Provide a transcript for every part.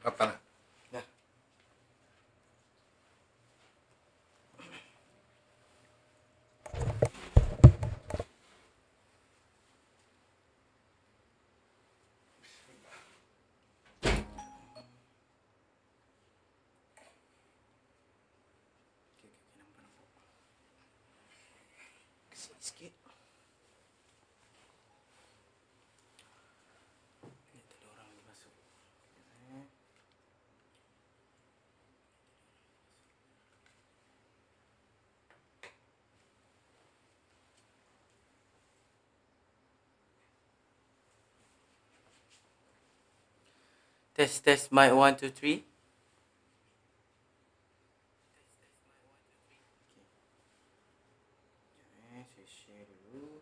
Kapan? Dah. Kesini sikit. Ni tak ada orang lagi masuk. Test mic 1 2 3. Saya share dulu.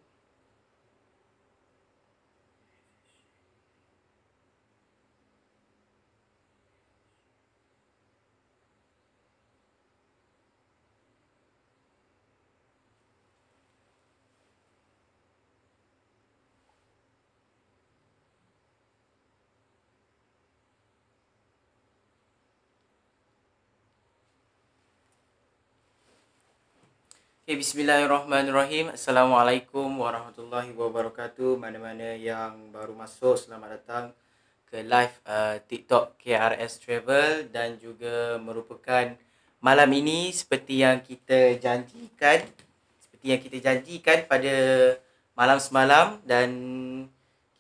Okay, bismillahirrahmanirrahim. Assalamualaikum warahmatullahi wabarakatuh. Mana-mana yang baru masuk, selamat datang ke live TikTok KRS Travel, dan juga merupakan malam ini seperti yang kita janjikan pada malam semalam, dan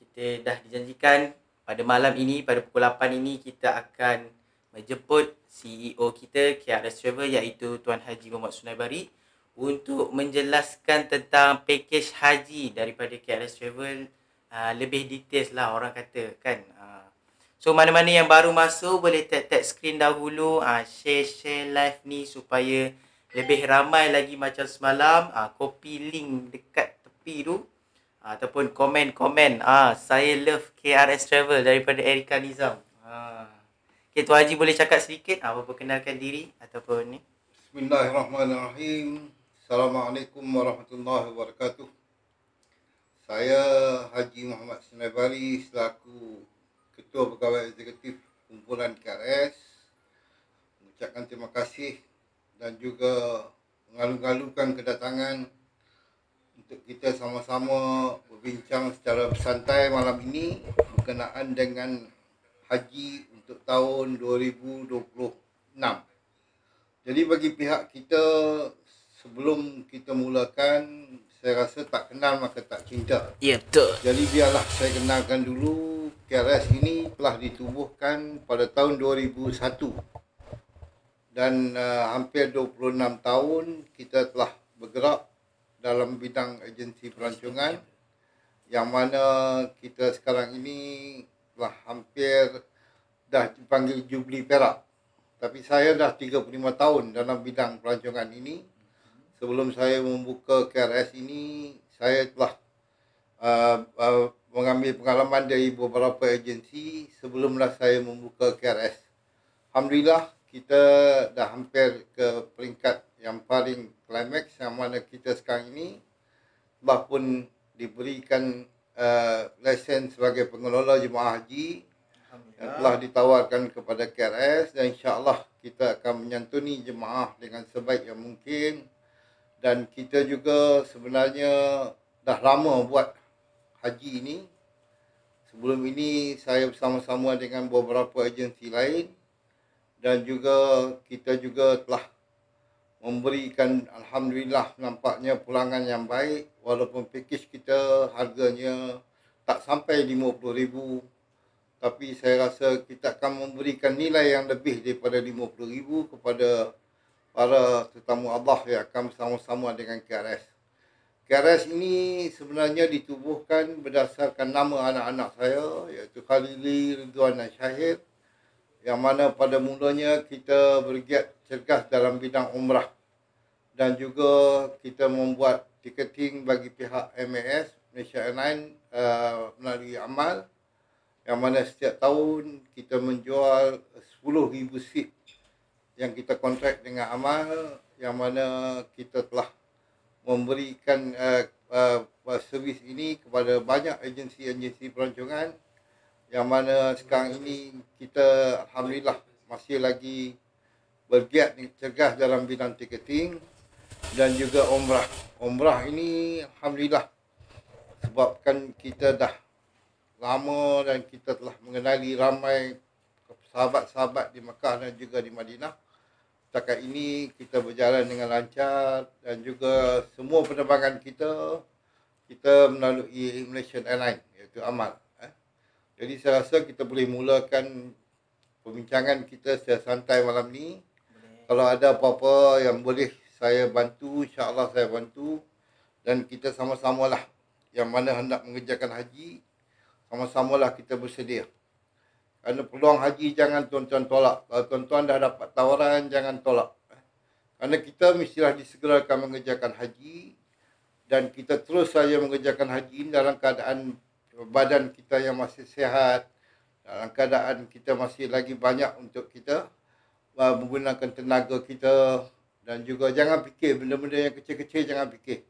kita dah dijanjikan pada malam ini, pada pukul 8 ini kita akan menjemput CEO kita KRS Travel, iaitu Tuan Haji Muhammad Sunaibari, untuk menjelaskan tentang pakej haji daripada KRS Travel lebih details lah, orang kata kan. So mana-mana yang baru masuk boleh tap screen dahulu, share live ni supaya lebih ramai lagi macam semalam. Copy link dekat tepi tu, ataupun komen saya love KRS Travel daripada Erika Nizam. Okay, Tuan Haji boleh cakap sedikit, memperkenalkan diri ataupun ni. Bismillahirrahmanirrahim. Assalamualaikum warahmatullahi wabarakatuh. Saya Haji Muhammad Sunaibari selaku Ketua Pegawai Eksekutif Kumpulan KRS mengucapkan terima kasih dan juga mengalu-alukan kedatangan untuk kita sama-sama berbincang secara bersantai malam ini berkenaan dengan haji untuk tahun 2026. Jadi bagi pihak kita, sebelum kita mulakan, saya rasa tak kenal maka tak cinta. Ya, betul. Jadi biarlah saya kenalkan dulu. KRS ini telah ditubuhkan pada tahun 2001 dan hampir 26 tahun kita telah bergerak dalam bidang agensi pelancongan, yang mana kita sekarang ini telah hampir dah dipanggil Jubli Perak. Tapi saya dah 35 tahun dalam bidang pelancongan ini. Sebelum saya membuka KRS ini, saya telah mengambil pengalaman dari beberapa agensi sebelumlah saya membuka KRS. Alhamdulillah, kita dah hampir ke peringkat yang paling climax, yang mana kita sekarang ini telah pun diberikan lesen sebagai pengelola jemaah haji yang telah ditawarkan kepada KRS, dan insya-Allah kita akan menyantuni jemaah dengan sebaik yang mungkin. Dan kita juga sebenarnya dah lama buat haji ini. Sebelum ini saya bersama-sama dengan beberapa agensi lain, dan juga kita juga telah memberikan, alhamdulillah, nampaknya pulangan yang baik, walaupun pakej kita harganya tak sampai 50,000. Tapi saya rasa kita akan memberikan nilai yang lebih daripada 50,000 kepada para tetamu Allah yang akan bersama-sama dengan KRS. KRS ini sebenarnya ditubuhkan berdasarkan nama anak-anak saya, iaitu Khalili, Ridwan dan Syahid, yang mana pada mulanya kita bergiat cergas dalam bidang umrah, dan juga kita membuat tiketing bagi pihak MAS, Malaysia Airlines, melalui Amal, yang mana setiap tahun kita menjual 10,000 seat yang kita kontrak dengan Amal, yang mana kita telah memberikan servis ini kepada banyak agensi-agensi pelancongan, yang mana sekarang ini kita alhamdulillah masih lagi bergiat cergas dalam bidang tiketing dan juga umrah. Umrah ini alhamdulillah sebabkan kita dah lama dan kita telah mengenali ramai sahabat-sahabat di Mekah dan juga di Madinah. Setakat ini kita berjalan dengan lancar dan juga semua penerbangan kita melalui Malaysian Airlines iaitu Amal. Jadi saya rasa kita boleh mulakan perbincangan kita secara santai malam ni. Kalau ada apa-apa yang boleh saya bantu, insya-Allah saya bantu dan kita sama-samalah yang mana hendak mengerjakan haji, sama-samalah kita bersedia. Kerana peluang haji jangan tuan-tuan tolak. Kalau tuan-tuan dah dapat tawaran, jangan tolak. Kerana kita mestilah disegerakan mengerjakan haji dan kita terus saja mengerjakan haji dalam keadaan badan kita yang masih sihat, dalam keadaan kita masih lagi banyak untuk kita menggunakan tenaga kita dan juga jangan fikir benda-benda yang kecil-kecil, jangan fikir.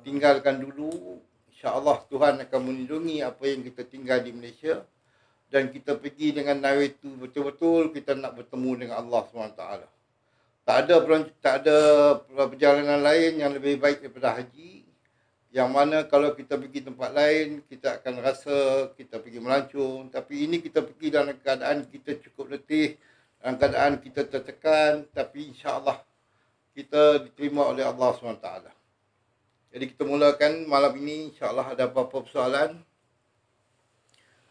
Tinggalkan dulu, insya-Allah Tuhan akan melindungi apa yang kita tinggal di Malaysia. Dan kita pergi dengan nawaitu betul-betul kita nak bertemu dengan Allah SWT. Tak ada perjalanan lain yang lebih baik daripada haji. Yang mana kalau kita pergi tempat lain, kita akan rasa kita pergi melancong. Tapi ini kita pergi dalam keadaan kita cukup letih, dalam keadaan kita tertekan. Tapi insya-Allah kita diterima oleh Allah SWT. Jadi kita mulakan malam ini, insya-Allah ada apa-apa persoalan.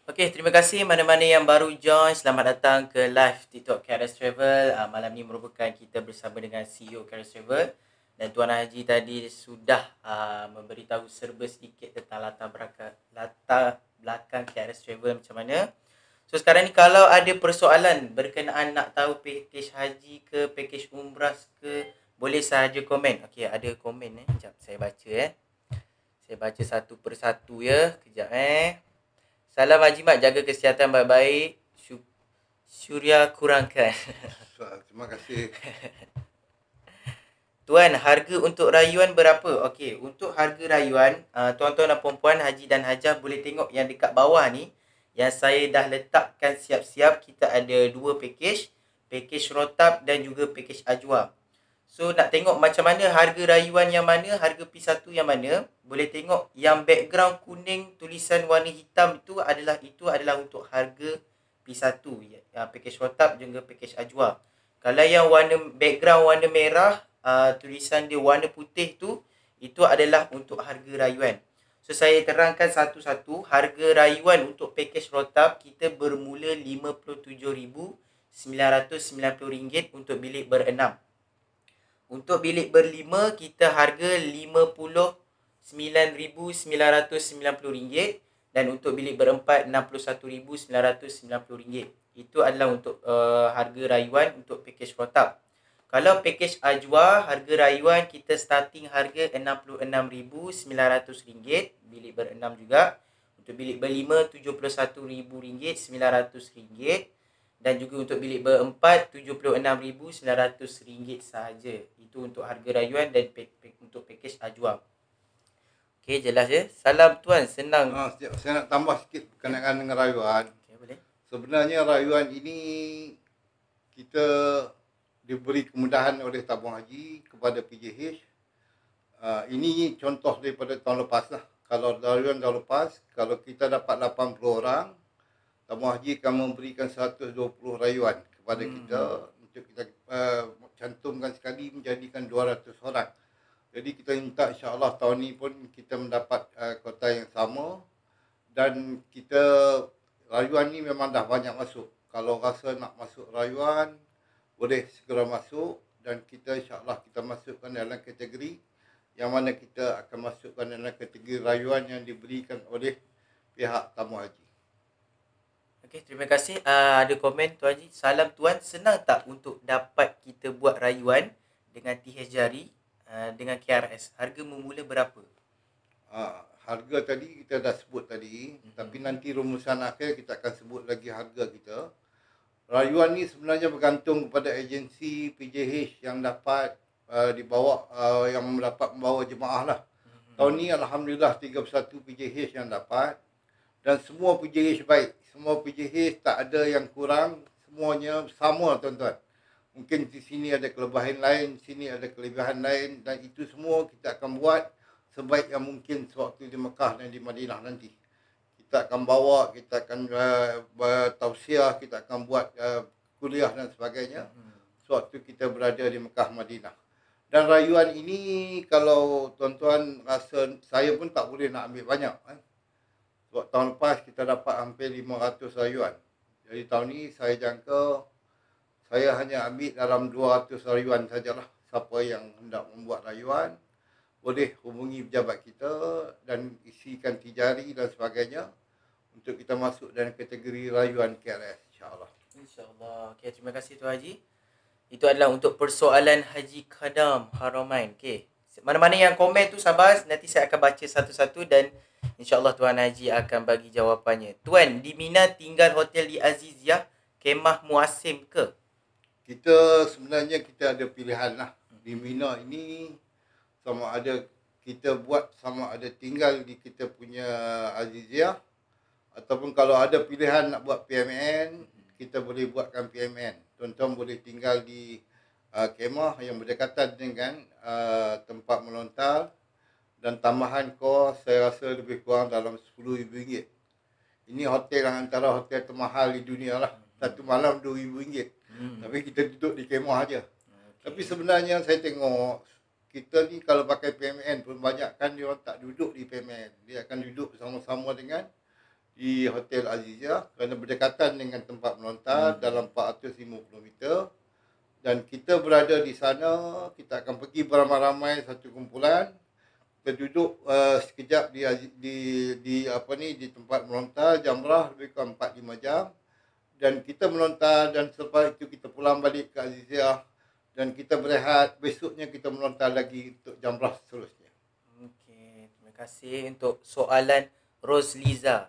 Okey, terima kasih mana-mana yang baru join. Selamat datang ke live TikTok KRS Travel. Malam ni merupakan kita bersama dengan CEO KRS Travel. Dan Tuan Haji tadi sudah memberitahu serba sedikit tentang latar belakang KRS Travel macam mana. So sekarang ni kalau ada persoalan berkenaan nak tahu package haji ke, package umrah ke, boleh sahaja komen. Okey, ada komen Sekejap saya baca Saya baca satu persatu ya. Kejap Salam Haji Mat, jaga kesihatan baik-baik. Syuria kurangkan. Terima kasih. Tuan, harga untuk rayuan berapa? Okey, untuk harga rayuan, tuan-tuan dan puan-puan, haji dan hajah boleh tengok yang dekat bawah ni. Yang saya dah letakkan siap-siap. Kita ada dua package. Package rotab dan juga package ajwa. So nak tengok macam mana harga rayuan yang mana, harga P1 yang mana, boleh tengok yang background kuning tulisan warna hitam itu adalah untuk harga P1, package rotab juga package ajwa. Kalau yang background warna merah, tulisan dia warna putih tu, itu adalah untuk harga rayuan. So saya terangkan satu-satu. Harga rayuan untuk package rotab kita bermula RM57,990 untuk bilik berenam. Untuk bilik berlima, kita harga RM59,990 dan untuk bilik berempat RM61,990. Itu adalah untuk harga rayuan untuk package rotab. Kalau package ajwa, harga rayuan kita starting harga RM66,900, bilik berenam juga. Untuk bilik berlima RM71,900 dan juga untuk bilik berempat RM76,900 sahaja. Itu untuk harga rayuan dan untuk package ajwa. Okey, jelas ya. Salam tuan, senang. Saya nak tambah sikit berkenaan dengan rayuan. Okey, boleh. Sebenarnya rayuan ini kita diberi kemudahan oleh tabung haji kepada PJH. Ini contoh daripada tahun lepas lah. Kalau rayuan tahun lepas, kalau kita dapat 80 orang, tabung haji akan memberikan 120 rayuan kepada kita untuk kita cantumkan sekali menjadikan 200 orang. Jadi kita minta insya-Allah tahun ni pun kita mendapat kota yang sama dan kita rayuan ni memang dah banyak masuk. Kalau rasa nak masuk rayuan boleh segera masuk dan kita insya-Allah kita masukkan dalam kategori yang mana kita akan masukkan dalam kategori rayuan yang diberikan oleh pihak tamu haji. Okey, terima kasih. Ada komen Tuan Haji. Salam Tuan, senang tak untuk dapat kita buat rayuan dengan TH Jari dengan KRS? Harga memula berapa? Harga tadi kita dah sebut tadi, tapi nanti rumusan akhir kita akan sebut lagi harga kita. Rayuan ni sebenarnya bergantung kepada agensi PJH yang dapat dibawa yang dapat membawa jemaah lah. Tahun ni alhamdulillah 31 PJH yang dapat. Dan semua PJH baik. Semua PJH tak ada yang kurang. Semuanya sama tuan-tuan. Mungkin di sini ada kelebihan lain, sini ada kelebihan lain, dan itu semua kita akan buat sebaik yang mungkin sewaktu di Mekah dan di Madinah nanti. Kita akan bawa, kita akan bertausiah, kita akan buat kuliah dan sebagainya sewaktu kita berada di Mekah, Madinah. Dan rayuan ini kalau tuan-tuan rasa, saya pun tak boleh nak ambil banyak. Sebab tahun lepas kita dapat hampir 500 rayuan. Jadi tahun ni saya jangka saya hanya ambil dalam 200 rayuan sajalah. Siapa yang hendak membuat rayuan, boleh hubungi pejabat kita dan isikan tijari dan sebagainya untuk kita masuk dalam kategori rayuan KRS, insyaAllah. InsyaAllah. Okay, terima kasih Tuan Haji. Itu adalah untuk persoalan Haji Khadam Haramain. Okay. Mana-mana yang komen tu sabar, nanti saya akan baca satu-satu dan insyaAllah Tuan Haji akan bagi jawapannya. Tuan, di Mina tinggal hotel di Aziziyah, kemah muasim ke? Kita sebenarnya kita ada pilihan lah. Di Mina ini sama ada kita buat, sama ada tinggal di kita punya Aziziyah, ataupun kalau ada pilihan nak buat PMN, kita boleh buatkan PMN. Tuan-tuan boleh tinggal di kemah yang berdekatan dengan tempat melontar, dan tambahan kos saya rasa lebih kurang dalam RM10,000. Ini hotel yang antara hotel termahal di dunia lah. Satu malam RM2,000. Tapi kita duduk di kemah aja. Tapi sebenarnya saya tengok kita ni kalau pakai PMN pun banyakkan dia orang tak duduk di PMN. Dia akan duduk bersama-sama dengan di Hotel Aziziyah kerana berdekatan dengan tempat melontar dalam 450 meter. Dan kita berada di sana, kita akan pergi beramai-ramai satu kumpulan. Kita duduk sekejap di tempat melontar jamrah lebih kurang 4-5 jam. Dan kita melontar dan selepas itu kita pulang balik ke Aziziyah dan kita berehat. Besoknya kita melontar lagi untuk jamrah seterusnya. Okey, terima kasih untuk soalan Rosliza.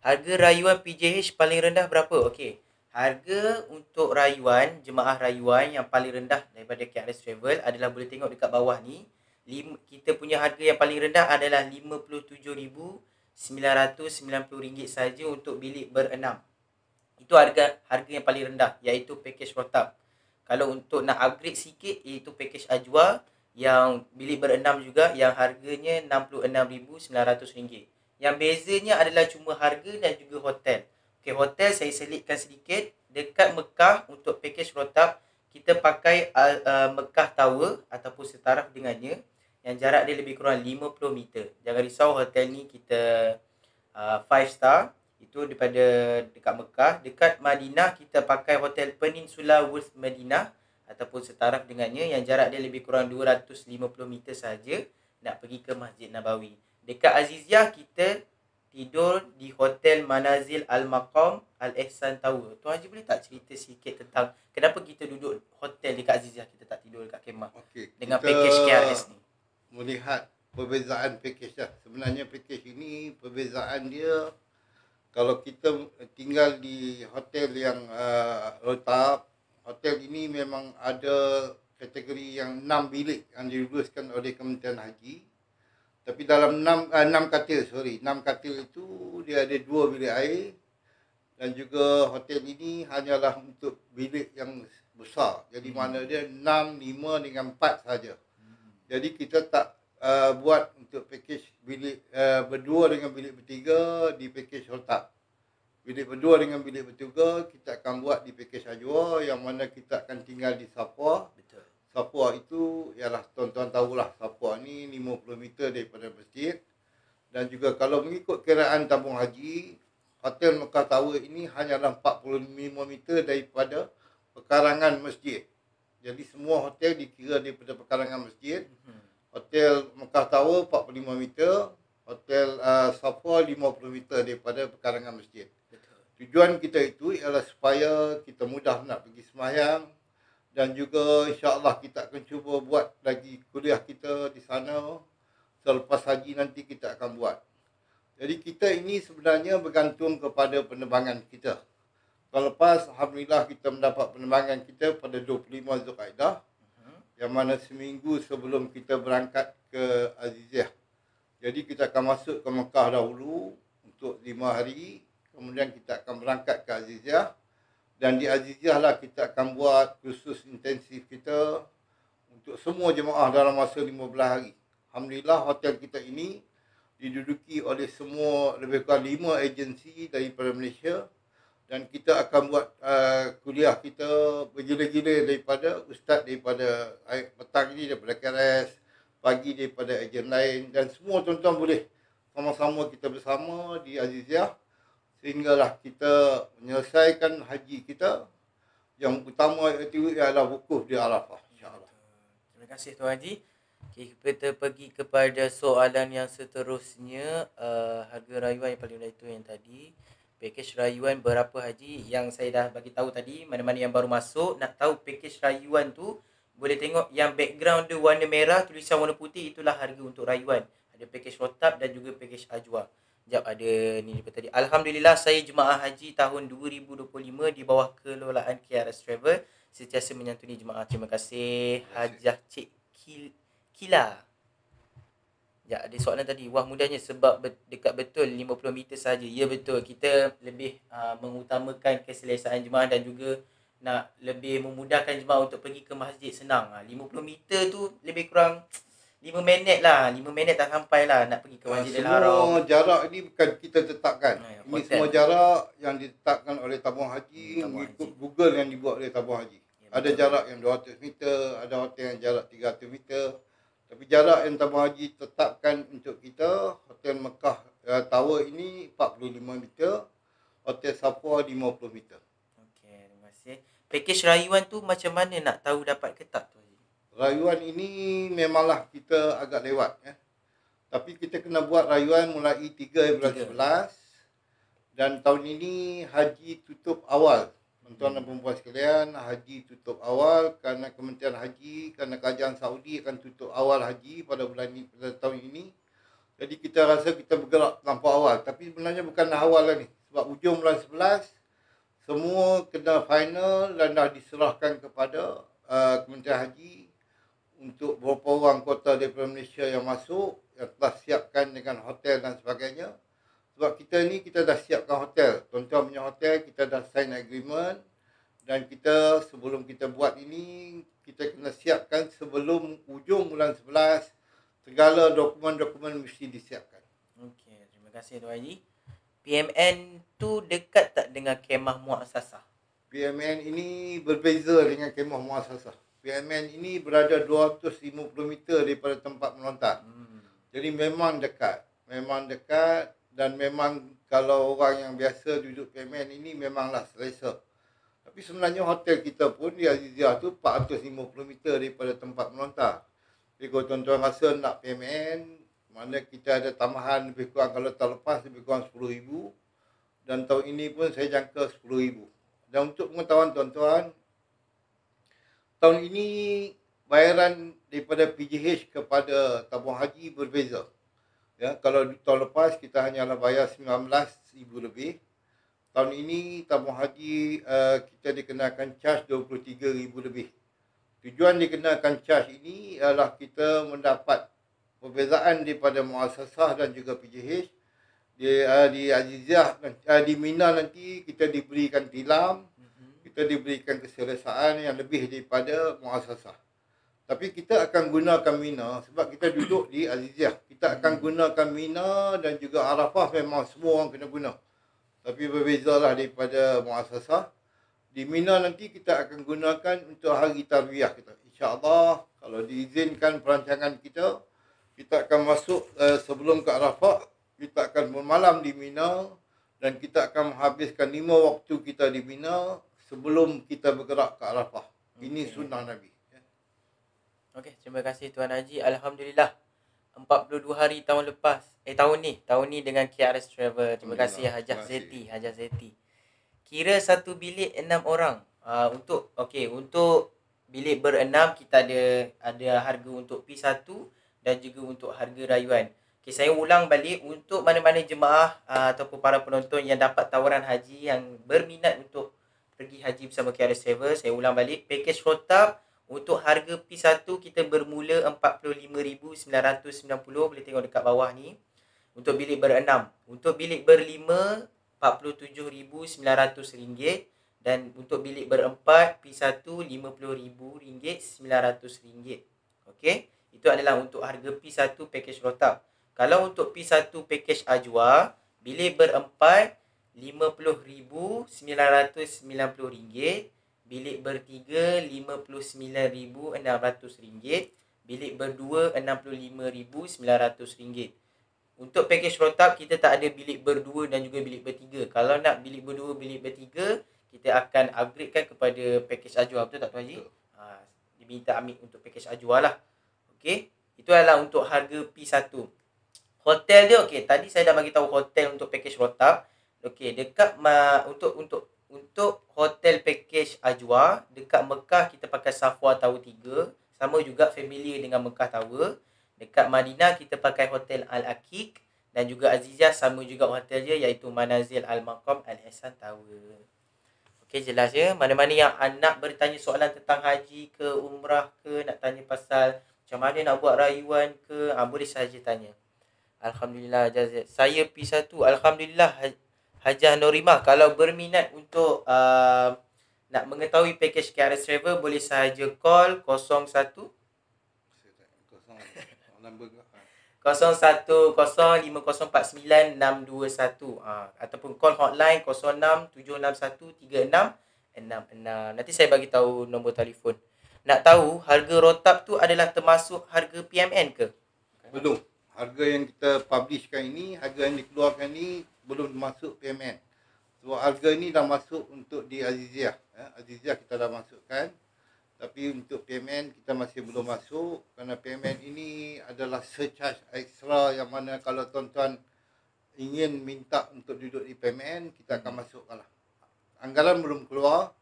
Harga rayuan PJH paling rendah berapa? Okey. Harga untuk rayuan, jemaah rayuan yang paling rendah daripada KRS Travel adalah boleh tengok dekat bawah ni. Kita punya harga yang paling rendah adalah RM57,990 saja untuk bilik berenam. Itu harga yang paling rendah, iaitu package Rotab. Kalau untuk nak upgrade sikit, iaitu package Ajwa yang bilik berenam juga, yang harganya RM66,900. Yang bezanya adalah cuma harga dan juga hotel. Okey, hotel saya selitkan sedikit. Dekat Mekah untuk package Rotab, kita pakai Mekah Tower ataupun setaraf dengannya, yang jarak dia lebih kurang 50 meter. Jangan risau, hotel ni kita 5 star. Itu daripada dekat Mekah. Dekat Madinah kita pakai hotel Peninsula World Madinah ataupun setaraf dengannya, yang jarak dia lebih kurang 250 meter saja nak pergi ke Masjid Nabawi. Dekat Aziziyah kita tidur di Hotel Manazil Al-Maqam Al-Ihsan Tower. Tuan Haji boleh tak cerita sikit tentang kenapa kita duduk hotel dekat Aziziyah, kita tak tidur dekat kemah dengan package KRS ni? Melihat perbezaan package lah. Sebenarnya package ini perbezaan dia, kalau kita tinggal di hotel yang Rotab, hotel ini memang ada kategori yang 6 bilik yang diluluskan oleh Kementerian Haji. Tapi dalam 6 katil itu dia ada 2 bilik air, dan juga hotel ini hanyalah untuk bilik yang besar. Jadi mana dia 6, 5 dengan 4 saja. Jadi kita tak buat untuk package bilik berdua dengan bilik bertiga di package Rotab. Bilik berdua dengan bilik bertiga kita akan buat di package Ajwa, yang mana kita akan tinggal di Safwa. Betul. Safwa itu ialah, tuan-tuan tahulah, Safwa ni 50 meter daripada masjid. Dan juga kalau mengikut kiraan tabung haji, Hotel Mekah Tower ini hanyalah 45 meter daripada pekarangan masjid. Jadi semua hotel dikira daripada pekarangan masjid. Hotel Mekah Tower 45 meter, Hotel Safwa 50 meter daripada pekarangan masjid. Betul. Tujuan kita itu ialah supaya kita mudah nak pergi sembahyang, dan juga insya-Allah kita akan cuba buat lagi kuliah kita di sana. Selepas haji nanti kita akan buat. Jadi kita ini sebenarnya bergantung kepada penerbangan kita. Tahun lepas alhamdulillah kita mendapat penerbangan kita pada 25 Zulkaidah, yang mana seminggu sebelum kita berangkat ke Aziziyah. Jadi kita akan masuk ke Mekah dahulu untuk 5 hari. Kemudian kita akan berangkat ke Azizia. Dan di Azizia lah kita akan buat kursus intensif kita untuk semua jemaah dalam masa 15 hari. Alhamdulillah hotel kita ini diduduki oleh semua lebih kurang 5 agensi daripada Malaysia. Dan kita akan buat kuliah kita bergila-gila daripada ustaz daripada petang ini daripada KRS, pagi daripada ejen lain, dan semua tuan-tuan boleh sama-sama kita bersama di Azizia sehinggalah kita menyelesaikan haji kita. Yang utama itu adalah wukuf di Arafah, insya-Allah. Terima kasih Tuan Haji. Okay, kita pergi kepada soalan yang seterusnya. Harga rayuan yang paling rendah itu yang tadi. Pakej rayuan berapa Haji? Yang saya dah bagi tahu tadi, mana-mana yang baru masuk nak tahu pakej rayuan tu, boleh tengok yang background dia warna merah, tulisan warna putih, itulah harga untuk rayuan. Ada pakej rotab dan juga pakej ajwa. Sekejap ada ni daripada tadi. Alhamdulillah saya jemaah haji tahun 2025 di bawah kelolaan KRS Travel sentiasa menyantuni jemaah. Terima kasih Hajah Cik Kila. Ya, ada soalan tadi. Wah mudahnya sebab dekat betul 50 meter saja. Ya betul. Kita lebih mengutamakan keselesaan jemaah dan juga nak lebih memudahkan jemaah untuk pergi ke masjid senang. 50 meter tu lebih kurang 5 minit lah. 5 minit tak sampai lah nak pergi ke Masjidil Haram. Semua jarak ini bukan kita tetapkan. Ini hotel. semua jarak yang ditetapkan oleh tabung haji, Tabung mengikut haji. Google yang dibuat oleh tabung haji. Ya, Ada betul. jarak yang 200 meter, ada hotel yang jarak 300 meter. Tapi jarak yang tabung haji tetapkan untuk kita, Hotel Mekah Tower ini 45 meter, Hotel Safwa 50 meter. Okey, terima kasih. Pakej rayuan tu macam mana nak tahu dapat ke tak tu? Rayuan ini memanglah kita agak lewat. Tapi kita kena buat rayuan mulai 3 bulan 11. Dan tahun ini haji tutup awal. Tuan-tuan dan perempuan sekalian, haji tutup awal kerana Kementerian Haji, kerana kerajaan Saudi akan tutup awal haji pada bulan ini, pada tahun ini. Jadi kita rasa kita bergerak terlampau awal. Tapi sebenarnya bukanlah awal lah ni. Sebab ujung bulan 11, semua kena final dan dah diserahkan kepada Kementerian Haji untuk beberapa orang kota daripada Malaysia yang masuk, yang telah siapkan dengan hotel dan sebagainya. Sebab kita ni, kita dah siapkan hotel. Tuan-tuan punya hotel, kita dah sign agreement. Dan kita, sebelum kita buat ini, kita kena siapkan sebelum ujung bulan 11, segala dokumen-dokumen mesti disiapkan. Okey, terima kasih Tuan Haji. PMN tu dekat tak dengan kemah muassasah? PMN ini berbeza dengan kemah muassasah. PMN ini berada 250 meter daripada tempat melontar. Jadi memang dekat. Memang dekat dan memang kalau orang yang biasa duduk PMN ini memanglah selesa. Tapi sebenarnya hotel kita pun di Azizia tu 450 meter daripada tempat melontar. Jadi kalau tuan-tuan rasa nak PMN, mana kita ada tambahan lebih kurang, kalau tahun lepas lebih kurang 10,000. Dan tahun ini pun saya jangka 10,000. Dan untuk pengetahuan tuan-tuan, tahun ini bayaran daripada PJH kepada tabung haji berbeza. Ya, kalau tahun lepas kita hanyalah bayar 19,000 lebih. Tahun ini tabung haji kita dikenakan charge 23,000 lebih. Tujuan dikenakan charge ini adalah kita mendapat perbezaan daripada muassasah dan juga PJH. Di Azizia, di Mina nanti kita diberikan tilam, kita diberikan keselesaan yang lebih daripada muassasah. Tapi kita akan gunakan Mina sebab kita duduk di Azizia. Kita akan gunakan Mina dan juga Arafah, memang semua orang kena guna. Tapi berbezalah daripada muassasah. Di Mina nanti kita akan gunakan untuk hari tarbiyah kita. InsyaAllah kalau diizinkan perancangan kita, kita akan masuk sebelum ke Arafah, kita akan bermalam di Mina dan kita akan menghabiskan 5 waktu kita di Mina sebelum kita bergerak ke Arafah. Ini sunnah Nabi. Okey, terima kasih Tuan Haji. Alhamdulillah 42 hari tahun lepas. Tahun ni dengan KRS Travel. Terima kasih Hajah Zeti. Kira satu bilik 6 orang. Untuk bilik berenam kita ada harga untuk P1 dan juga untuk harga rayuan. Okay, saya ulang balik untuk mana-mana jemaah ataupun para penonton yang dapat tawaran haji yang berminat untuk pergi haji bersama KRS Travel. Saya ulang balik, pakej rotab untuk harga P1 kita bermula 45,990, boleh tengok dekat bawah ni. Untuk bilik berenam. Untuk bilik berlima, RM47,900. Dan untuk bilik berempat, P1 RM50,000, RM900. Okey. Itu adalah untuk harga P1 package rotap. Kalau untuk P1 package ajwa, bilik berempat RM50,990. Bilik bertiga RM59,600. Bilik berdua RM65,900. Untuk package rotap, kita tak ada bilik berdua dan juga bilik bertiga. Kalau nak bilik berdua, bilik bertiga, kita akan upgradekan kepada package ajwa. Betul tak Tuan Haji? Dia minta ambil untuk package ajwa lah. Okey. Itu adalah untuk harga P1. Hotel dia okey. Tadi saya dah bagi tahu hotel untuk package rotap. Okey, dekat untuk hotel package ajwa dekat Mekah kita pakai Safwa Tower 3, sama juga familiar dengan Mekah Tower. Dekat Madinah kita pakai Hotel Al-Aqiq dan juga Azizah sama juga hotel dia iaitu Manazil Al-Maqam Al-Ihsan Tower. Okey, jelas ya. Mana-mana yang nak bertanya soalan tentang haji ke umrah ke, nak tanya pasal macam mana nak buat rayuan ke, boleh saja tanya. Alhamdulillah Jazid. Saya P1. Alhamdulillah Hajah Norimah. Kalau berminat untuk nak mengetahui package KRS Travel, boleh sahaja call 01 0105049621 ataupun call hotline 0676136666. Nanti saya bagi tahu nombor telefon. Nak tahu harga rotap tu adalah termasuk harga PMN ke? Belum. Harga yang kita publishkan ini, harga yang dikeluarkan ini belum masuk PMN. Sebab harga ini dah masuk untuk di Aziziyah. Aziziyah kita dah masukkan. Tapi untuk PMN kita masih belum masuk kerana PMN ini adalah surcharge extra yang mana kalau tuan-tuan ingin minta untuk duduk di PMN, kita akan masukkan lah. Anggaran belum keluar.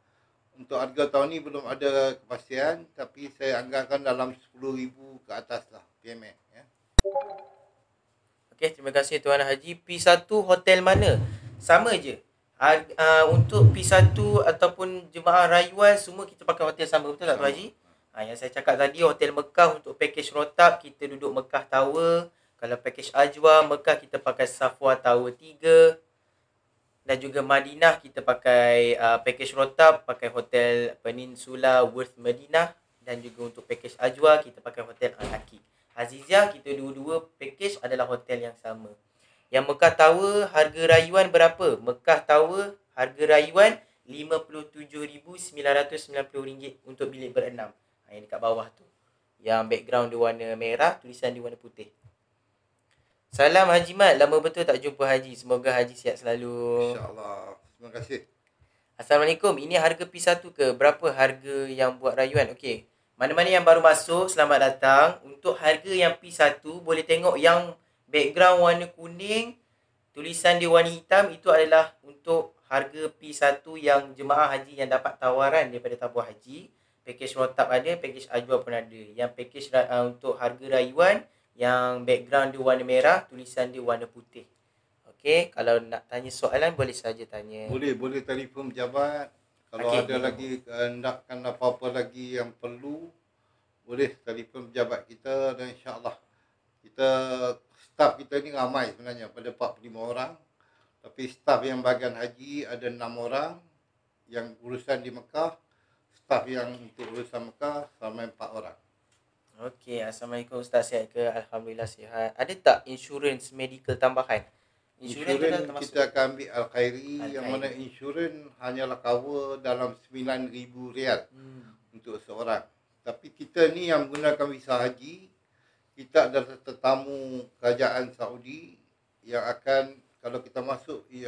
Untuk harga tahun ni belum ada kepastian, tapi saya anggarkan dalam 10,000 ke atas lah PMN. Ya. Okey, terima kasih Tuan Haji. P1 hotel mana? Sama je. Untuk P1 ataupun jemaah rayuan semua kita pakai hotel sama, betul tak Tuan Haji? Yang saya cakap tadi, hotel Mekah untuk package rotap kita duduk Mekah Tower. Kalau package ajwa Mekah kita pakai Safwa Tower 3. Dan juga Madinah kita pakai package rotap, pakai hotel Peninsula Worth Madinah. Dan juga untuk package ajwa kita pakai hotel Al-Aqiq. Azizah kita dua-dua package adalah hotel yang sama. Yang Mekah Tower harga rayuan berapa? Mekah Tower harga rayuan RM57,990 untuk bilik berenam. Yang dekat bawah tu. Yang background dia warna merah, tulisan dia warna putih. Salam Haji Mat, lama betul tak jumpa Haji. Semoga Haji sihat selalu. InsyaAllah. Terima kasih. Assalamualaikum. Ini harga P1 ke? Berapa harga yang buat rayuan? Okey. Mana-mana yang baru masuk, selamat datang. Untuk harga yang P1, boleh tengok yang background warna kuning, tulisan dia warna hitam, itu adalah untuk harga P1 yang jemaah haji yang dapat tawaran daripada tabung haji. Package rotap ada, package ajwa pun ada. Yang package untuk harga rayuan, yang background dia warna merah, tulisan dia warna putih. Okey, kalau nak tanya soalan boleh saja tanya. Boleh telefon pejabat. Kalau ada lagi hendakkan apa-apa lagi yang perlu, boleh telefon pejabat kita dan insya-Allah staf kita ni ramai sebenarnya, pada 45 orang. Tapi staf yang bahagian haji ada 6 orang yang urusan di Mekah. Staf yang untuk urusan Mekah sampai 4 orang. Okey, Assalamualaikum Ustaz, sihat ke? Alhamdulillah sihat. Ada tak insurans medical tambahan? Insurans kita akan ambil Al-Khairi, yang mana insurans hanyalah cover dalam RM9,000 untuk seorang. Tapi kita ni yang menggunakan visa haji, kita adalah tetamu kerajaan Saudi yang akan, kalau kita masuk ke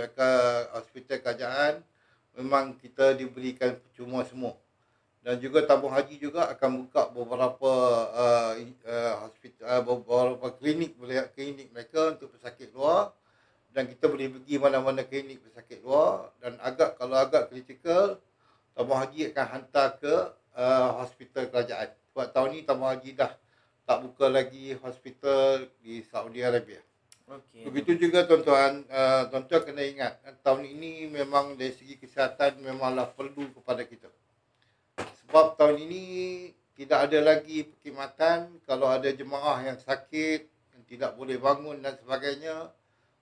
hospital kerajaan, memang kita diberikan percuma semua. Dan juga tabung haji juga akan buka beberapa hospital, beberapa klinik mereka untuk pesakit luar. Dan kita boleh pergi mana-mana klinik pesakit luar. Dan kalau agak kritikal, tabung haji akan hantar ke hospital kerajaan. Sebab tahun ni tabung haji dah tak buka lagi hospital di Saudi Arabia. Okay. Begitu juga tuan-tuan, tuan-tuan kena ingat, tahun ini memang dari segi kesihatan memanglah perlu kepada kita. Sebab tahun ini tidak ada lagi perkhidmatan. Kalau ada jemaah yang sakit, yang tidak boleh bangun dan sebagainya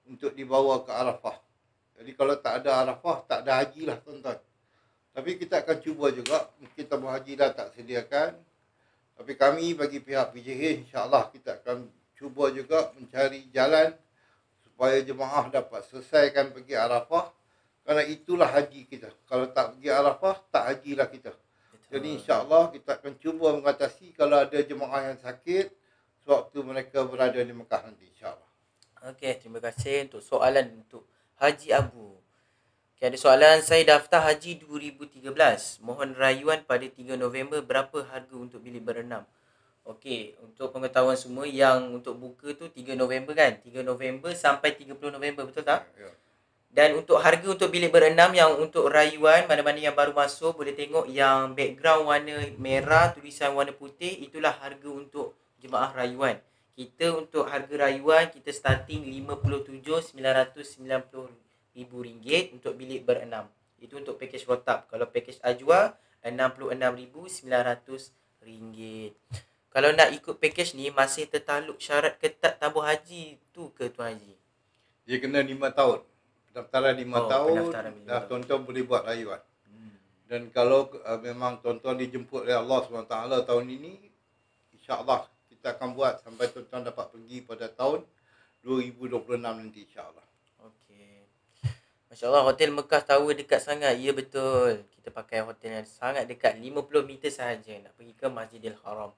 untuk dibawa ke Arafah. Jadi kalau tak ada Arafah, tak ada haji lah tuan-tuan. Tapi kita akan cuba juga, mungkin tabung haji dah tak sediakan. Tapi kami bagi pihak PJH, insya-Allah kita akan cuba juga mencari jalan supaya jemaah dapat selesaikan pergi Arafah. Kerana itulah haji kita. Kalau tak pergi Arafah, tak hajilah kita. Jadi insya-Allah kita akan cuba mengatasi kalau ada jemaah yang sakit sewaktu mereka berada di Mekah nanti, insya-Allah. Okey, terima kasih untuk soalan untuk Haji Abu. Okay, ada soalan, saya daftar haji 2013. Mohon rayuan pada 3 November, berapa harga untuk bilik berenam? Okey, untuk pengetahuan semua, yang untuk buka tu 3 November kan? 3 November sampai 30 November, betul tak? Ya. Dan untuk harga untuk bilik berenam yang untuk rayuan, mana-mana yang baru masuk, boleh tengok yang background warna merah, tulisan warna putih, itulah harga untuk jemaah rayuan. Kita untuk harga rayuan, kita starting RM57,990 untuk bilik berenam. Itu untuk package rotap. Kalau package Ajwa, RM66,900. Kalau nak ikut package ni, masih tertakluk syarat ketat tabung haji tu ke Tuan Haji? Dia kena 5 tahun. Pendaftaran 5 tahun, pendaftaran 5 dah tahun. tuan-tuan boleh buat rayuan. Dan kalau memang tuan-tuan dijemput oleh Allah SWT tahun ini, insya-Allah kita akan buat sampai tuan-tuan dapat pergi pada tahun 2026 nanti, insya-Allah. Okey. Masya Allah, Hotel Mekah Tower dekat sangat. Ya, betul. Kita pakai hotel yang sangat dekat. 50 meter sahaja nak pergi ke Masjidil Haram.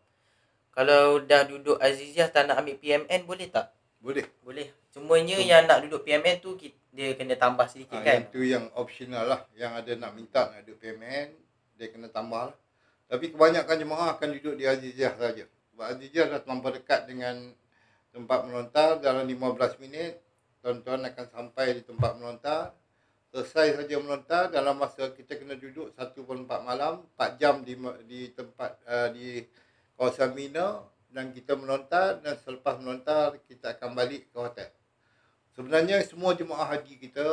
Kalau dah duduk Aziziyah tak nak ambil PMN, boleh tak? Boleh. Boleh. Semuanya yang nak duduk PMN tu, dia kena tambah sedikit kan? Yang tu yang optional lah. Yang ada nak minta nak duduk PMN, dia kena tambah lah. Tapi kebanyakan jemaah akan duduk di Aziziyah saja. Sebab Aziziyah dah terlampau dekat dengan tempat melontar. Dalam 15 minit, tuan-tuan akan sampai di tempat melontar. Selesai saja melontar, dalam masa kita kena duduk 1/4 malam, 4 jam di tempat di kawasan Mina, dan kita melontar, dan selepas melontar kita akan balik ke hotel. Sebenarnya semua jemaah haji kita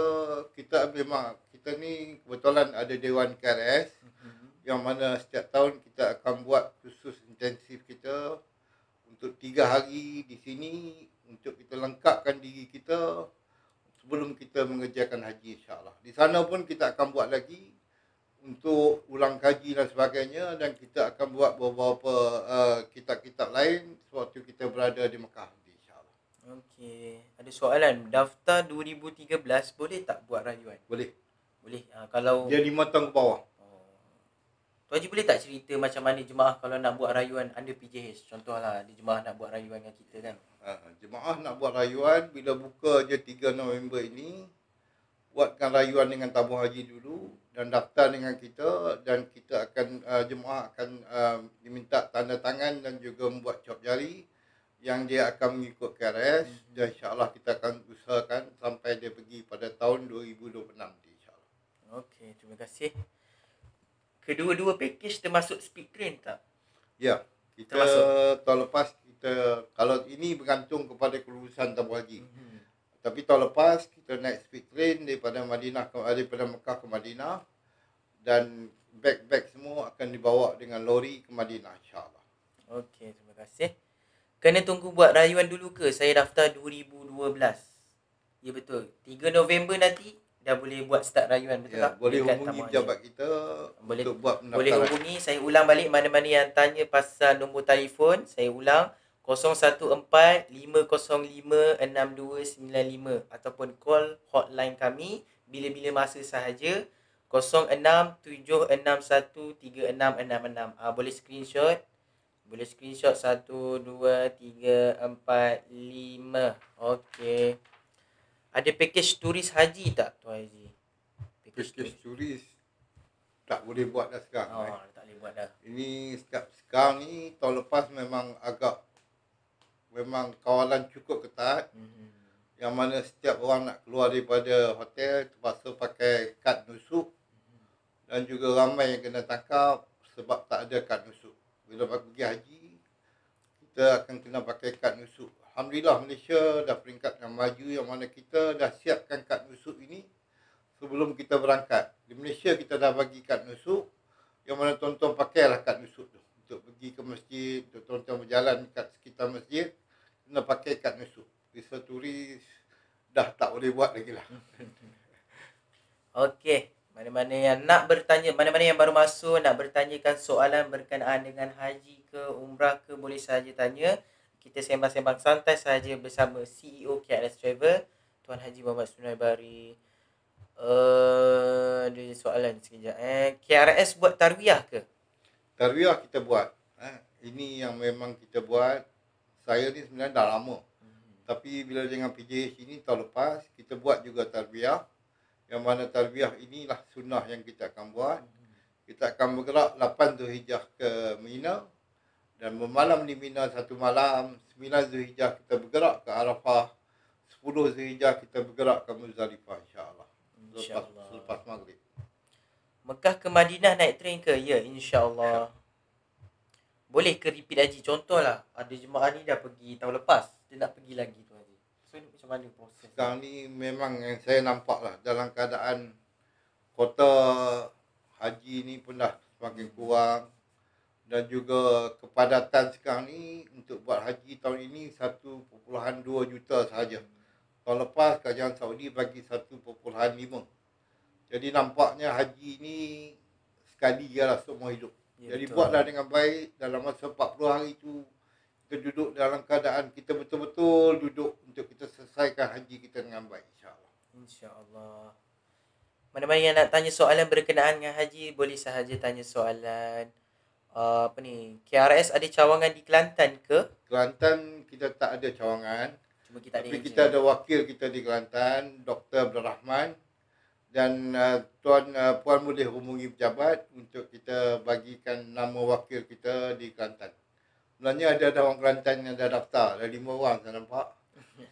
memang, kita ni kebetulan ada Dewan KRS yang mana setiap tahun kita akan buat khusus intensif kita untuk 3 hari di sini untuk kita lengkapkan diri kita sebelum kita mengerjakan haji, insya-Allah. Di sana pun kita akan buat lagi untuk ulang kaji dan sebagainya, dan kita akan buat beberapa kitab-kitab lain sewaktu kita berada di Mekah nanti, insya-Allah. Okey. Ada soalan, daftar 2013 boleh tak buat rayuan? Boleh. Boleh. Kalau Dia 5 tahun ke bawah. Tuan Haji boleh tak cerita macam mana jemaah kalau nak buat rayuan under PJH? Contohlah, ada jemaah nak buat rayuan dengan kita kan? Jemaah nak buat rayuan, bila buka je 3 November ini, buatkan rayuan dengan tabung haji dulu dan daftar dengan kita, dan kita akan jemaah akan diminta tanda tangan dan juga membuat cop jari yang dia akan mengikut KRS, dan insya-Allah kita akan usahakan sampai dia pergi pada tahun 2026 nanti, insya-Allah. Okey, terima kasih. Kedua-dua package termasuk speed train tak? Ya, kita tahun lepas kita, kalau ini bergantung kepada kelulusan tabung haji. Tapi tahun lepas kita naik speed train daripada Mekah ke Madinah, dan beg-beg semua akan dibawa dengan lori ke Madinah, insya-Allah. Okey, terima kasih. Kena tunggu buat rayuan dulu ke? Saya daftar 2012. Ya, betul. 3 November nanti dah boleh buat start rayuan, betul tak? Boleh Dekat hubungi Taman pejabat kita boleh, untuk buat pendaftaran. boleh hubungi. Saya ulang balik, mana-mana yang tanya pasal nombor telefon, saya ulang 014-505-6295 ataupun call hotline kami bila-bila masa sahaja 06-761-3666. Boleh screenshot. Boleh screenshot 1, 2, 3, 4, 5. Okey. Ada package turis haji tak Tuan Haji? Package turis tak boleh buat dah sekarang. Tak boleh buat dah. Ini sekarang ni, tahun lepas memang kawalan cukup ketat. Yang mana setiap orang nak keluar daripada hotel terpaksa pakai kad nusuk, dan juga ramai yang kena tangkap sebab tak ada kad nusuk. Bila pergi haji, kita akan kena pakai kad nusuk. Alhamdulillah, Malaysia dah peringkat yang maju, yang mana kita dah siapkan kad nusuk ini sebelum kita berangkat. Di Malaysia kita dah bagi kad nusuk, yang mana tuan-tuan pakailah kad nusuk tu untuk pergi ke masjid, untuk tuan-tuan berjalan kat sekitar masjid, kena pakai kad masuk. Visa turis dah tak boleh buat lagi lah. Okey, mana-mana yang nak bertanya, mana-mana yang baru masuk nak bertanyakan soalan berkenaan dengan haji ke umrah ke, boleh saja tanya. Kita sembang-sembang santai saja bersama CEO KRS Travel, Tuan Haji Muhammad Sunai Bari. Ada soalan sekejap. KRS buat tarwiyah ke? Tarwiyah kita buat. Ini yang memang kita buat. Saya ni sebenarnya dah lama. Tapi bila dengan PJH ini tahun lepas, kita buat juga tarwiyah. Yang mana tarwiyah inilah sunnah yang kita akan buat. Kita akan bergerak 8 Zulhijjah ke Mina. Dan bermalam di Mina satu malam. 9 Zulhijjah kita bergerak ke Arafah. 10 Zulhijjah kita bergerak ke Muzdalifah, insyaAllah. Selepas maghrib. Mekah ke Madinah naik train ke? Ya, insyaAllah. Boleh ke repeat haji? Contohlah, ada jemaah ni dah pergi tahun lepas. Dia nak pergi lagi tu haji. So, ni macam mana proses? Sekarang ni memang yang saya nampak lah dalam keadaan kota haji ni pun dah semakin kurang. Dan juga kepadatan sekarang ni untuk buat haji tahun ini 1.2 juta sahaja. Tahun lepas kerajaan Saudi bagi 1.5. Jadi nampaknya haji ni sekali je lah seumur hidup. Ya, jadi betul. buatlah dengan baik. Dalam masa 40 hari tu kita duduk dalam keadaan kita betul-betul duduk untuk kita selesaikan haji kita dengan baik, insyaAllah. InsyaAllah. Mana-mana yang nak tanya soalan berkenaan dengan haji, boleh sahaja tanya soalan. KRS ada cawangan di Kelantan ke? Kelantan kita tak ada cawangan. Cuma kita ada Tapi agent. kita ada wakil kita di Kelantan, Dr. Abdul Rahman. Dan Puan boleh hubungi pejabat untuk kita bagikan nama wakil kita di Kelantan. Sebenarnya ada orang Kelantan yang dah daftar. Ada 5 orang saya nampak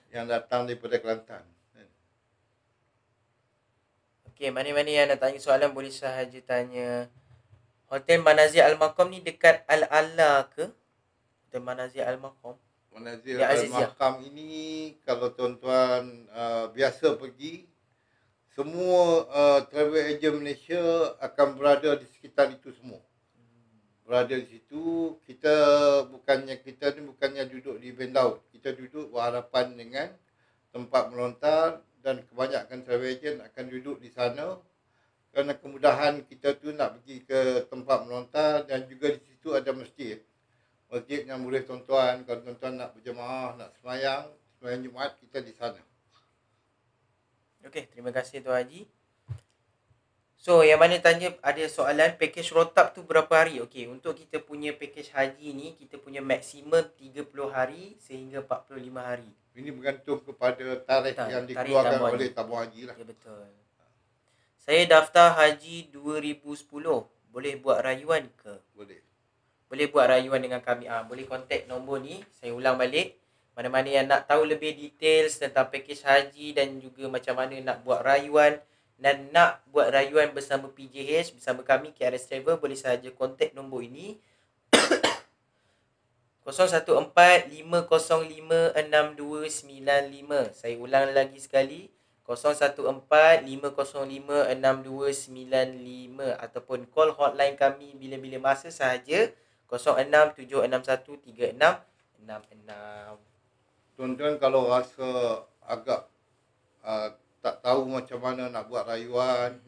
yang datang daripada Kelantan. Okey, mana-mana yang nak tanya soalan boleh sahaja tanya. Hotel Manazil Al-Maqam ni dekat Al-Ala ke? Hotel Manazil Al-Maqam. Manazil Ya, Aziz, Al-Mahkam ini kalau tuan-tuan biasa pergi, semua travel agent Malaysia akan berada di sekitar itu semua. Berada di situ, kita ni bukannya duduk di Bendaud. Kita duduk berhadapan dengan tempat melontar dan kebanyakan travel agent akan duduk di sana. Kerana kemudahan kita tu nak pergi ke tempat melontar dan juga di situ ada masjid. Masjid yang boleh tuan-tuan, kalau tuan-tuan nak berjemaah, nak sembahyang Jumaat kita di sana. Okey, terima kasih Tuan Haji. So, yang mana tanya ada soalan, package rotab tu berapa hari? Okey, untuk kita punya package haji ni, kita punya maksimum 30 hari sehingga 45 hari. Ini bergantung kepada tarikh yang Tarikh dikeluarkan tabung oleh haji. tabung haji lah. Ya, betul. Saya daftar haji 2010. Boleh buat rayuan ke? Boleh. Boleh buat rayuan dengan kami. Boleh kontak nombor ni. Saya ulang balik. Mana-mana yang nak tahu lebih details tentang package haji dan juga macam mana nak buat rayuan dan nak buat rayuan bersama PJH, bersama kami KRS Travel, boleh sahaja kontak nombor ini 014-505-6295. Saya ulang lagi sekali, 014-505-6295 ataupun call hotline kami bila-bila masa sahaja 06-761-3666. Tuan-tuan kalau rasa agak tak tahu macam mana nak buat rayuan,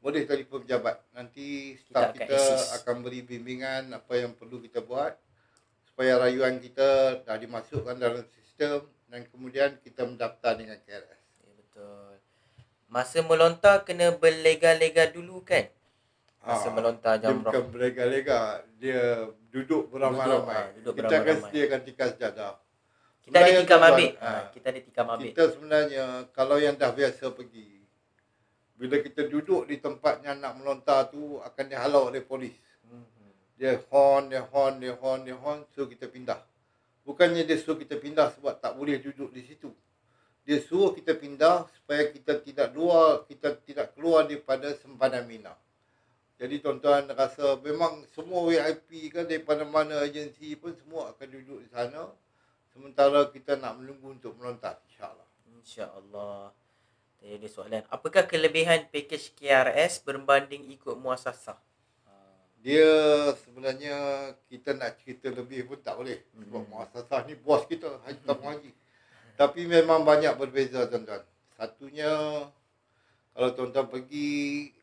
boleh telefon pejabat. Nanti staf Kita akan kita assist. akan beri bimbingan apa yang perlu kita buat supaya rayuan kita dah dimasukkan dalam sistem dan kemudian kita mendaftar dengan KRS. Ya, betul. Masa melontar kena berlega-lega dulu kan? Masa melontar Dia jamrah. bukan berlega-lega, dia duduk beramai-ramai. Duduk Kita akan beramai-ramai. sediakan tikar sejadah. Kita ada Sebenarnya tikar tuan-tuan, mabit. Kita ada tikar mabit. Kita sebenarnya kalau yang dah biasa pergi, bila kita duduk di tempat yang nak melontar tu akan dihalau oleh polis. Dia horn, suruh kita pindah. Bukannya dia suruh kita pindah sebab tak boleh duduk di situ. Dia suruh kita pindah supaya kita tidak keluar daripada sempadan Mina. Jadi tuan-tuan rasa memang semua VIP kan daripada mana agensi pun semua akan duduk di sana. Sementara kita nak menunggu untuk melontar, insyaAllah. InsyaAllah. Tadi ada soalan. Apakah kelebihan package KRS berbanding ikut muasasah? Dia sebenarnya kita nak cerita lebih pun tak boleh. Sebab muasasah ni bos kita, Haji Tabung Haji. Tapi memang banyak berbeza tuan-tuan. Satunya, kalau tuan-tuan pergi,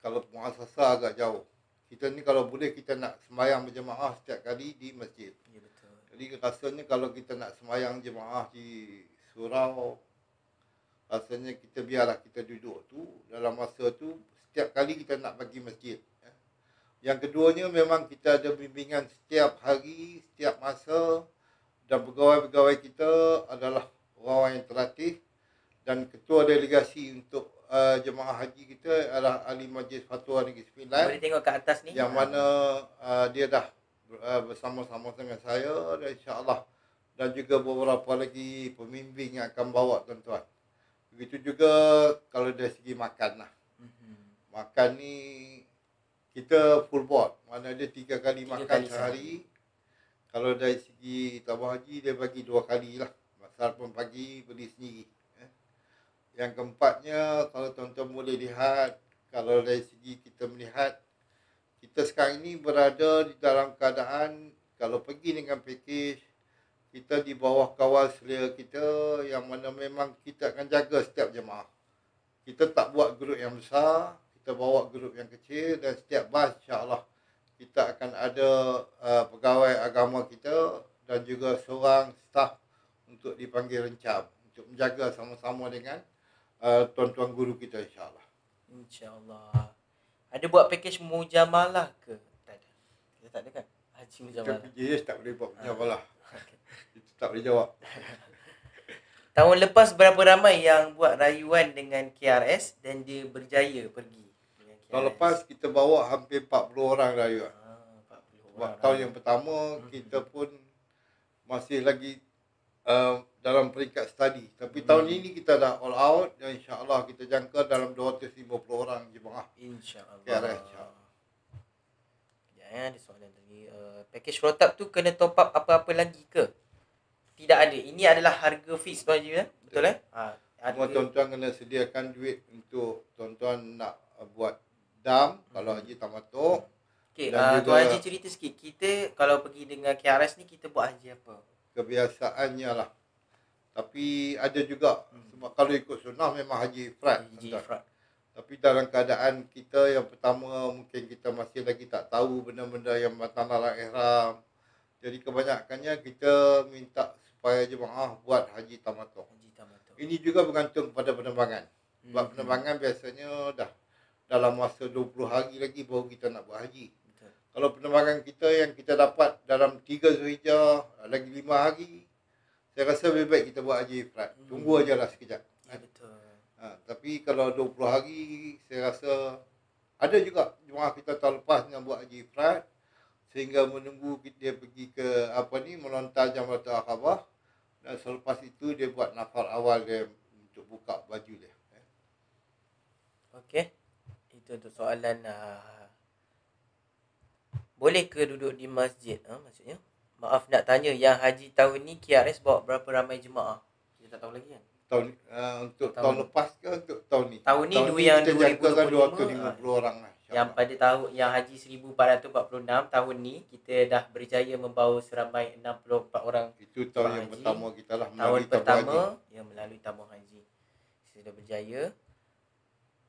kalau muasasah agak jauh. Kita ni kalau boleh kita nak sembahyang berjemaah setiap kali di masjid. Ya, betul. Jadi rasanya kalau kita nak sembahyang jemaah di surau, rasanya kita biarlah kita duduk tu, dalam masa tu, setiap kali kita nak pergi masjid. Yang keduanya memang kita ada bimbingan setiap hari, setiap masa, dan pegawai-pegawai kita adalah orang yang terlatih, dan ketua delegasi untuk jemaah haji kita adalah ahli Majlis Fatwa Negeri Sembilan, Boleh tengok kat atas ni. yang mana dia dah bersama-sama dengan saya, dan insya-Allah, dan juga beberapa lagi pembimbing yang akan bawa tuan-tuan. Begitu juga kalau dari segi makan lah. Makan ni kita full board. Mana dia 3 kali makan kali sehari. Kalau dari segi tabung haji dia bagi 2 kali lah. Sarapan pagi beli sendiri. Yang keempatnya, kalau tuan-tuan boleh lihat, kalau dari segi kita melihat, kita sekarang ini berada di dalam keadaan kalau pergi dengan pakej, kita di bawah kawal selera kita, yang mana memang kita akan jaga setiap jemaah. Kita tak buat grup yang besar, kita bawa grup yang kecil, dan setiap bas insya-Allah kita akan ada pegawai agama kita dan juga seorang staf untuk dipanggil rencam untuk menjaga sama-sama dengan tuan-tuan guru kita insya-Allah. InsyaAllah. Ada buat package mujamalah ke? Tak ada. Kita tak ada kan? Haji Kita mujamalah. PJS tak boleh buat mujamalah. Itu tak boleh jawab. Tahun lepas berapa ramai yang buat rayuan dengan KRS dan dia berjaya pergi dengan KRS? Tahun lepas kita bawa hampir 40 orang rayuan. 40 Sebab orang. tahun yang pertama kita pun masih lagi dalam peringkat study. Tapi tahun ini kita dah all out, dan insya-Allah kita jangka dalam 250 orang jemaah. InsyaAllah. KRS insya-Allah. Ya, ada soalan tadi. Package protap tu kena top up apa-apa lagi ke? Tidak ada. Ini adalah harga fix Pak Haji, betul eh? Semua tuan-tuan kena sediakan duit untuk tuan-tuan nak buat dam kalau haji tamatuk. Okey, Dan Tuan juga Haji cerita sikit. Kita kalau pergi dengan KRS ni kita buat haji apa? kebiasaannya lah. Tapi ada juga sebab kalau ikut sunnah memang haji ifrad. Haji tuan-tuan. ifrad. Tapi dalam keadaan kita yang pertama mungkin kita masih lagi tak tahu benda-benda yang bertanah larang ihram. Jadi kebanyakannya kita minta supaya jemaah buat haji tamatuk. Haji tamattu. Ini juga bergantung pada penerbangan. Sebab penerbangan biasanya dah dalam masa 20 hari lagi baru kita nak buat haji. Betul. Kalau penerbangan kita yang kita dapat dalam 3 Zulhijjah, lagi 5 hari, saya rasa lebih baik kita buat haji ifrad. Tunggu aja lah sekejap. Ya, betul. Tapi kalau 20 hari, saya rasa ada juga jemaah kita tahun lepas yang buat haji ifrad, sehingga menunggu dia pergi ke melontar Jamratul Aqabah, dan selepas itu dia buat nafar awal dia untuk buka baju dia. Okey. Itu untuk soalan boleh ke duduk di masjid? Maksudnya, maaf nak tanya, yang haji tahun ni KRS bawa berapa ramai jemaah? Kita tak tahu lagi kan? Untuk tahun lepas ke untuk tahun ni? Tahun ni kita jangkakan 2025, 250 orang lah. Yang pada tahun yang haji 1446 tahun ni kita dah berjaya membawa seramai 64 orang. Itu tahun yang haji. pertama kita lah Tahun melalui tabung pertama haji. yang melalui tabung haji. Sudah berjaya.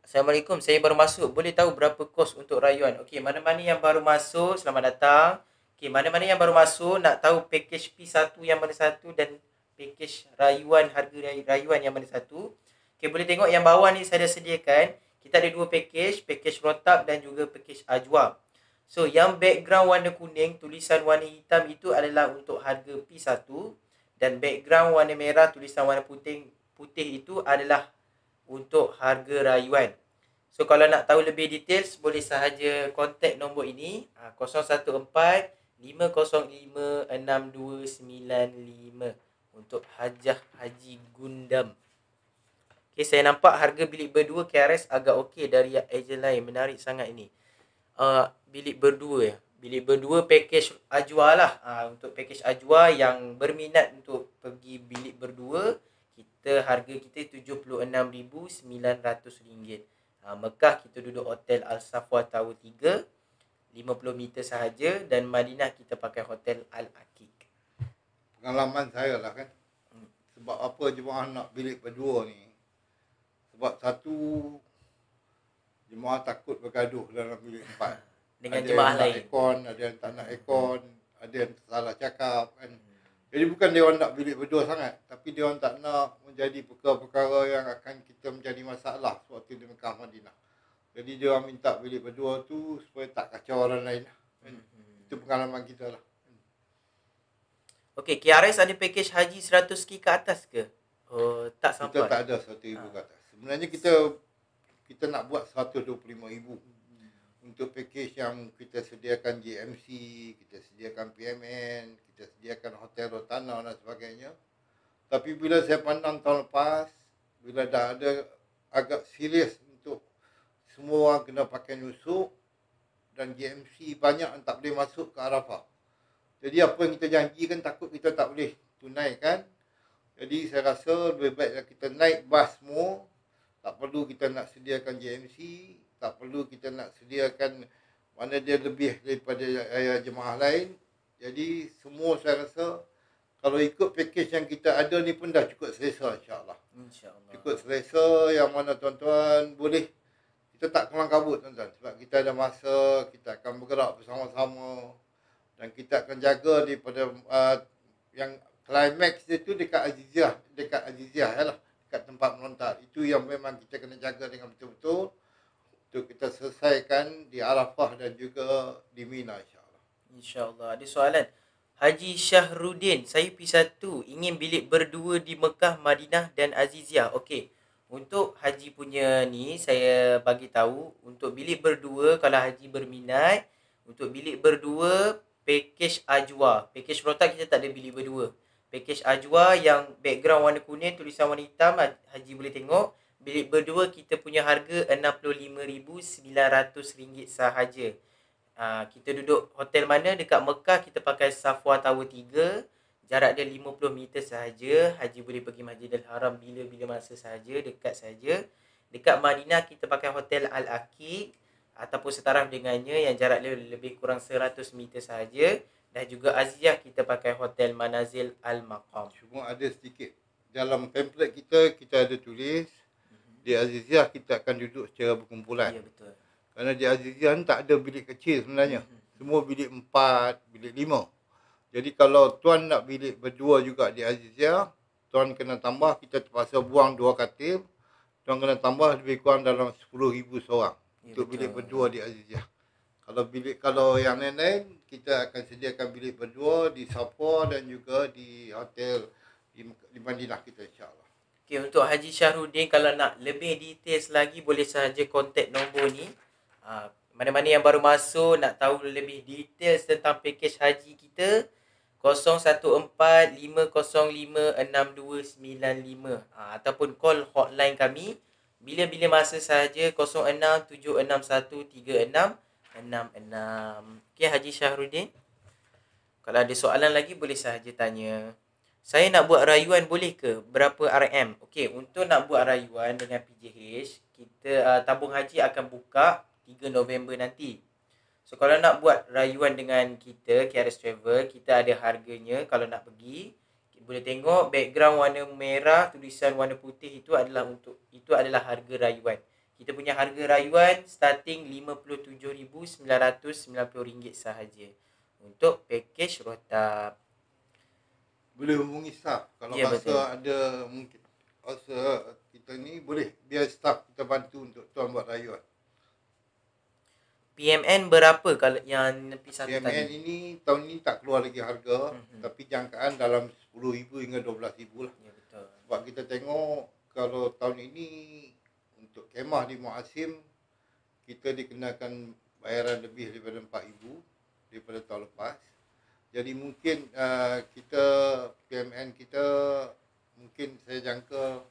Assalamualaikum, saya baru masuk. Boleh tahu berapa kos untuk rayuan? Okey, mana-mana yang baru masuk, selamat datang. Okey, mana-mana yang baru masuk nak tahu package P1 yang mana satu dan package rayuan, harga rayuan yang mana satu. Okey, boleh tengok yang bawah ni saya dah sediakan. Kita ada dua package rotab dan juga package ajwa. So, yang background warna kuning, tulisan warna hitam itu adalah untuk harga P1, dan background warna merah, tulisan warna putih itu adalah untuk harga rayuan. So, kalau nak tahu lebih details, boleh sahaja kontak nombor ini, 014 505 6295 untuk Hajah Haji Gundam. Okay, saya nampak harga bilik berdua KRS agak okey dari ejen lain. Menarik sangat ini. Bilik berdua ya. Bilik berdua package ajwa lah. Untuk package ajwa yang berminat untuk pergi bilik berdua, harga kita RM76,900. Mekah kita duduk hotel Al-Safwa Tower 3, 50 meter sahaja, dan Madinah kita pakai hotel Al-Aqiq. Pengalaman saya lah kan. Sebab apa jemaah nak bilik berdua ni? Sebab satu, jemaah takut bergaduh dalam bilik 4. Dengan Ada jemaah yang nak lain. aircon, ada yang tak nak aircon, ada yang salah cakap kan. Jadi bukan dia orang nak bilik berdua sangat, tapi dia orang tak nak menjadi perkara-perkara yang akan kita menjadi masalah sewaktu di Mekah Madinah. Jadi dia orang minta bilik berdua tu supaya tak kacau orang lain lah. Kan? Itu pengalaman kita lah. Okey, KRS ada package haji 100k ke atas ke? Oh, tak sampai. Kita tak ada 100,000 ke atas. Sebenarnya kita nak buat 125,000 untuk package yang kita sediakan GMC, kita sediakan PMN, kita sediakan hotel Rotana dan sebagainya. Tapi bila saya pandang tahun lepas, bila dah ada agak serius untuk semua orang kena pakai nusuk dan GMC banyak yang tak boleh masuk ke Arafah. Jadi apa yang kita janjikan takut kita tak boleh tunaikan. Jadi saya rasa lebih baik kita naik bas semua. Tak perlu kita nak sediakan GMC, tak perlu kita nak sediakan mana dia lebih daripada jemaah lain. Jadi semua saya rasa kalau ikut package yang kita ada ni pun dah cukup selesa insya-Allah. InsyaAllah. Cukup selesa yang mana tuan-tuan boleh, kita tak kelang kabut tuan-tuan. Sebab kita ada masa, kita akan bergerak bersama-sama dan kita akan jaga daripada yang climax dia tu dekat Aziziyah lah, dekat tempat melontar. Itu yang memang kita kena jaga dengan betul-betul untuk kita selesaikan di Arafah dan juga di Mina insya-Allah. InsyaAllah. Ada soalan. Haji Syahrudin, saya P1 ingin bilik berdua di Mekah, Madinah dan Aziziyah. Okey. Untuk haji punya ni saya bagi tahu untuk bilik berdua kalau haji berminat, untuk bilik berdua package Ajwa. Package Rota kita tak ada bilik berdua. Package Ajwa yang background warna kuning, tulisan warna hitam, haji boleh tengok. Bilik berdua kita punya harga RM65,900 sahaja. Kita duduk hotel mana dekat Mekah, kita pakai Safwa Tower 3. Jarak dia 50 meter sahaja. Haji boleh pergi Masjidil Haram bila-bila masa sahaja, dekat sahaja. Dekat Madinah kita pakai Hotel Al-Aqiq ataupun setaraf dengannya yang jarak dia lebih kurang 100 meter sahaja. Dan juga Aziziyah kita pakai Hotel Manazil Al-Maqam. Cuma ada sedikit. Dalam pamphlet kita ada tulis di Aziziyah kita akan duduk secara berkumpulan. Ya, betul. Kerana di Aziziyah ni tak ada bilik kecil sebenarnya. Semua bilik 4, bilik 5. Jadi kalau tuan nak bilik berdua juga di Aziziyah, tuan kena tambah, kita terpaksa buang 2 katil. Tuan kena tambah lebih kurang dalam 10,000 seorang untuk bilik berdua di Aziziyah. Kalau yang lain-lain, kita akan sediakan bilik berdua di Safwa dan juga di hotel di Madinah kita insya-Allah. Okey, untuk Haji Syahrudin kalau nak lebih details lagi boleh sahaja kontak nombor ni. Mana-mana yang baru masuk nak tahu lebih details tentang package haji kita, 014-505-6295 ataupun call hotline kami bila-bila masa sahaja 06-761-3666. Okey Haji Syahrudin, kalau ada soalan lagi boleh sahaja tanya. Saya nak buat rayuan boleh ke? Berapa RM? Okey, untuk nak buat rayuan dengan PJH, kita tabung haji akan buka 3 November nanti. So kalau nak buat rayuan dengan kita, KRS Travel, kita ada harganya. Kalau nak pergi, boleh tengok background warna merah, tulisan warna putih itu adalah harga rayuan. Kita punya harga rayuan starting RM57,990 sahaja untuk package rotab. Boleh hubungi staff kalau Ya, rasa betul. ada mungkin rasa kita ni boleh biar staff kita bantu untuk tuan buat rayuan. PMN berapa kalau yang P1 PMN tadi? ini tahun ni tak keluar lagi harga, tapi jangkaan dalam 10,000 hingga 12,000 lah. Ya, betul. Sebab kita tengok kalau tahun ini untuk kemah di Muasim kita dikenakan bayaran lebih daripada 4,000 daripada tahun lepas. Jadi mungkin kita PMN kita mungkin saya jangka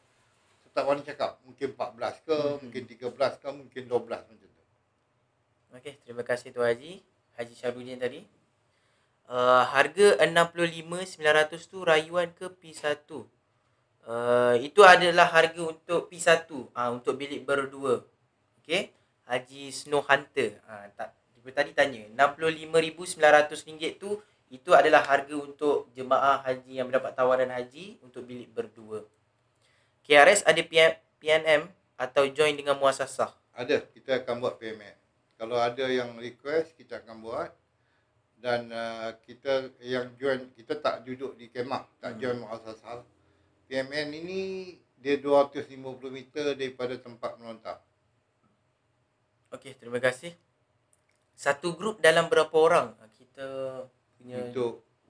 tak berani cakap, mungkin 14 ke, mungkin 13 ke, mungkin 12 macam tu. Okey, terima kasih Tuan Haji Syahrudin tadi. Harga 65,900 tu rayuan ke P1? Itu adalah harga untuk P1, untuk bilik berdua. Okey, Haji Snow Hunter. Tadi tanya, RM65,900 tu Itu adalah harga untuk jemaah haji yang mendapat tawaran haji untuk bilik berdua. KRS ada PNM atau join dengan muasasah? Ada, kita akan buat PMN. Kalau ada yang request, kita akan buat. Dan kita yang join, kita tak duduk di kemah, tak join muasasah. PMN ini dia 250 meter daripada tempat melontar. Okey, terima kasih. Satu grup dalam berapa orang? Kita punya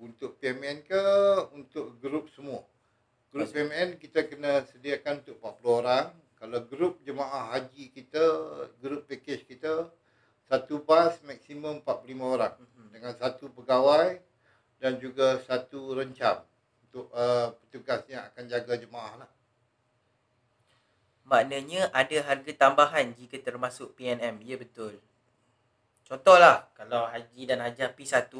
Untuk PMN ke untuk grup semua? Grup PMN kita kena sediakan untuk 40 orang. Kalau grup jemaah haji kita, grup package kita, satu bas maksimum 45 orang dengan satu pegawai dan juga satu rencam untuk petugas yang akan jaga jemaah lah. Maknanya ada harga tambahan jika termasuk PNM. Ya, betul. Contohlah, kalau haji dan hajah P1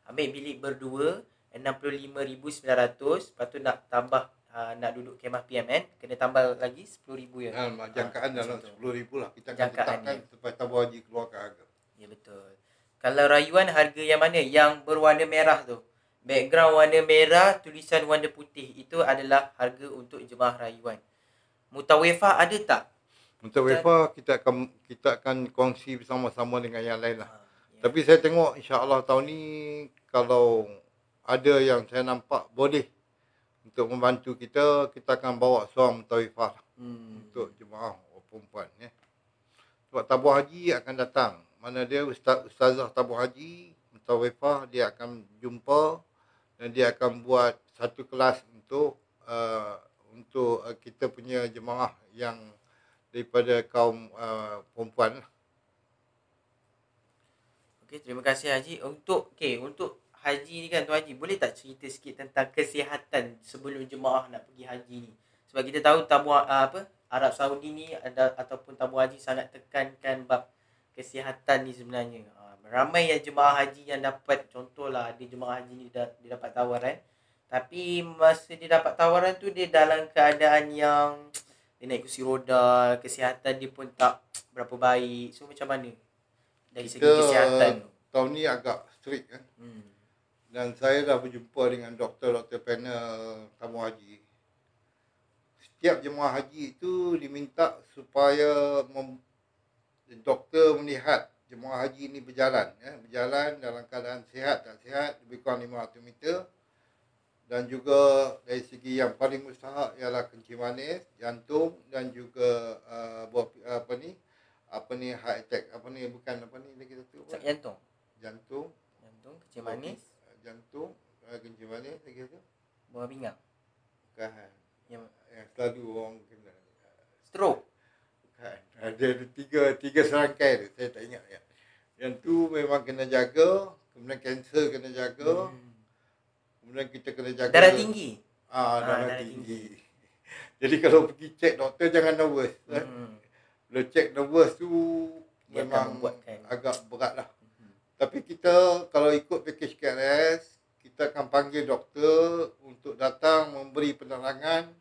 ambil bilik berdua 65,900, lepas tu nak tambah nak duduk kemah PMN, kena tambah lagi 10,000 ya. Jangkaan dalam 10,000 lah. Kita akan Jangkaan letakkan ya. supaya tabung haji keluarkan harga. Ya, betul. Kalau rayuan, harga yang mana? Yang berwarna merah tu. Background warna merah, tulisan warna putih. Itu adalah harga untuk jemaah rayuan. Mutawifah ada tak? Untuk UEFA kita akan kongsi bersama-sama dengan yang lain lah. Ya. Tapi saya tengok insya-Allah tahun ni kalau ada yang saya nampak boleh untuk membantu kita akan bawa seorang mutawifah untuk jemaah perempuan ya. Sebab tabung haji akan datang. Mana dia ustazah tabung haji, mutawifah, dia akan jumpa dan dia akan buat satu kelas untuk kita punya jemaah yang daripada kaum perempuan. Okey, terima kasih Haji. Untuk haji ni kan, Tuan Haji, boleh tak cerita sikit tentang kesihatan sebelum jemaah nak pergi haji ni? Sebab kita tahu Arab Saudi ni ataupun tabung haji sangat tekankan bab kesihatan ni sebenarnya. Ramai yang jemaah haji yang dapat, contohlah ada jemaah haji ni dia dapat tawaran, tapi masa dia dapat tawaran tu dia dalam keadaan yang dia naik kursi roda, kesihatan dia pun tak berapa baik. So macam mana dari segi kesihatan? Tahun ni agak strict kan. Dan saya dah berjumpa dengan doktor panel tabung haji. Setiap jemaah haji itu diminta supaya doktor melihat jemaah haji ini berjalan dalam keadaan sihat tak sihat, lebih kurang 500 meter. Dan juga dari segi yang paling mustahak ialah kencing manis, jantung dan juga heart attack, lagi satu jantung, kencing manis, kencing manis, lagi satu buah pinggang, bukan yang selalu orang kena stroke. Bukan. Ada tiga serangkai tu, saya tak ingat ya. Yang tu memang kena jaga, kemudian kanser kena jaga. Kemudian kita kena jaga darah tinggi. Darah tinggi. Jadi kalau pergi cek doktor jangan nervous. Kalau cek nervous tu dia memang agak berat lah. Tapi kita kalau ikut package KRS, kita akan panggil doktor untuk datang memberi penerangan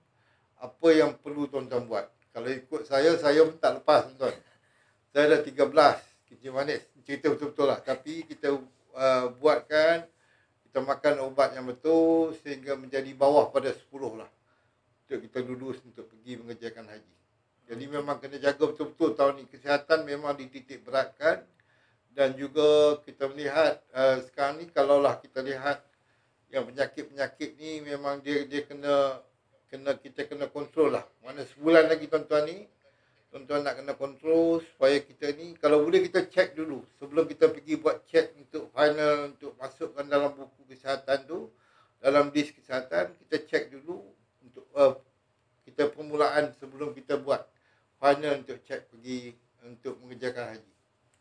apa yang perlu tuan-tuan buat. Kalau ikut saya pun tak lepas tuan. Saya dah 13 kencing manis. Cerita betul-betul lah. Tapi kita buatkan, kita makan ubat yang betul sehingga menjadi bawah pada 10 lah. Untuk kita lulus untuk pergi mengerjakan haji. Jadi memang kena jaga betul-betul tahun ni. Kesihatan memang dititik beratkan. Dan juga kita melihat sekarang ni kalaulah kita lihat yang penyakit-penyakit ni memang dia kita kena kontrol lah. Mana sebulan lagi tuan-tuan ni, tuan-tuan nak kena kontrol supaya kita ni, kalau boleh kita cek dulu. Sebelum kita pergi buat cek untuk final, untuk masukkan dalam buku kesihatan tu, dalam list kesihatan, kita cek dulu untuk kita permulaan sebelum kita buat final untuk cek pergi untuk mengerjakan haji.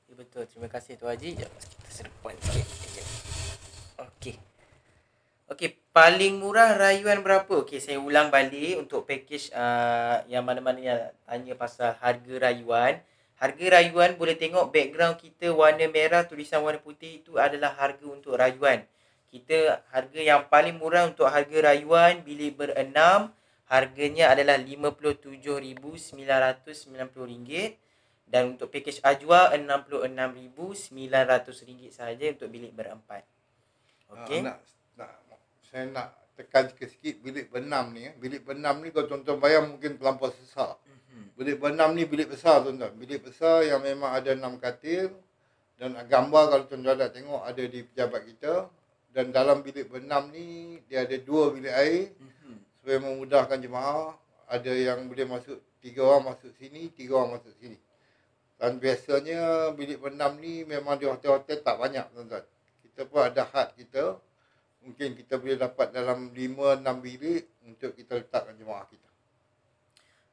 Ya, betul. Terima kasih Tuan Haji. Sekejap, kita sedepan sikit. Okey, paling murah rayuan berapa? Okey, saya ulang balik untuk package yang mana-mana yang tanya pasal harga rayuan. Harga rayuan boleh tengok background kita warna merah, tulisan warna putih, itu adalah harga untuk rayuan. Kita harga yang paling murah untuk harga rayuan bilik berenam, harganya adalah RM56,990 dan untuk package Ajwa RM66,900 sahaja untuk bilik berempat. Okey. nak saya nak tekan sikit bilik berenam ni. Bilik berenam ni kalau tuan-tuan bayang mungkin terlampau besar. Bilik berenam ni bilik besar tuan-tuan. Bilik besar yang memang ada 6 katil. Dan gambar kalau tuan-tuan dah tengok ada di pejabat kita. Dan dalam bilik berenam ni dia ada 2 bilik air. Supaya memudahkan jemaah. Ada yang boleh masuk 3 orang masuk sini, 3 orang masuk sini. Dan biasanya bilik berenam ni memang di hotel-hotel tak banyak tuan-tuan. Kita pun ada had kita. Mungkin kita boleh dapat dalam 5-6 bilik untuk kita letakkan jemaah kita.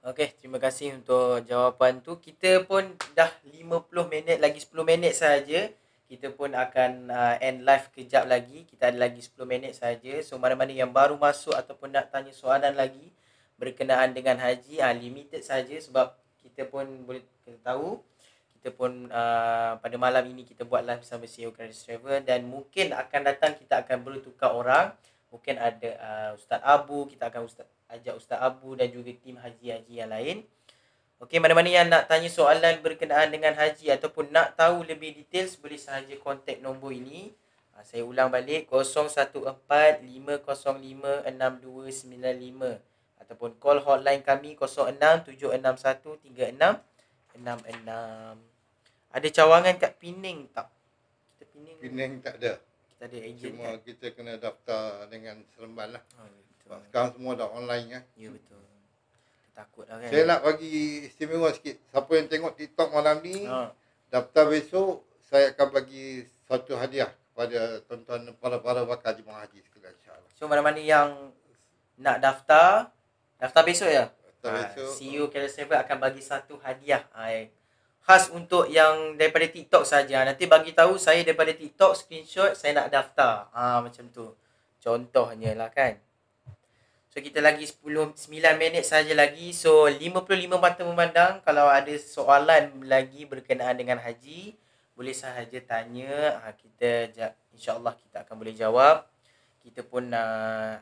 Okey, terima kasih untuk jawapan tu. Kita pun dah 50 minit, lagi 10 minit saja. Kita pun akan end live kejap lagi. Kita ada lagi 10 minit saja. So mana-mana yang baru masuk ataupun nak tanya soalan lagi berkenaan dengan haji, limited saja sebab kita pun boleh tahu kita pun pada malam ini kita buat live bersama CEO Keras Travel dan mungkin akan datang kita akan bertukar orang. Mungkin ada Ustaz Abu, kita akan ajak Ustaz Abu dan juga tim haji-haji yang lain. Okey, mana-mana yang nak tanya soalan berkenaan dengan haji ataupun nak tahu lebih details boleh sahaja kontak nombor ini. Saya ulang balik 014-505-6295 ataupun call hotline kami 06-761-3666. Ada cawangan kat Pening tak? Kita Pening tak ada. Kita ada ejen Cuma kan? kita kena daftar dengan Seremban lah. Betul. Sebab sekarang semua dah online kan. Ya betul. Kita takut lah kan. Saya nak bagi istimewa sikit. Siapa yang tengok TikTok malam ni, daftar besok, saya akan bagi satu hadiah kepada tuan-tuan para bakal jemaah haji sekalian insya-Allah. So mana-mana yang nak daftar besok ya? Daftar besok. CEO Keras Travel akan bagi satu hadiah. Khas untuk yang daripada TikTok saja. Nanti bagi tahu saya daripada TikTok screenshot saya nak daftar. Macam tu. Contohnya lah kan. So kita lagi 9 minit saja lagi. So 55 mata memandang. Kalau ada soalan lagi berkenaan dengan haji, boleh sahaja tanya. Kita insya-Allah kita akan boleh jawab. Kita pun dah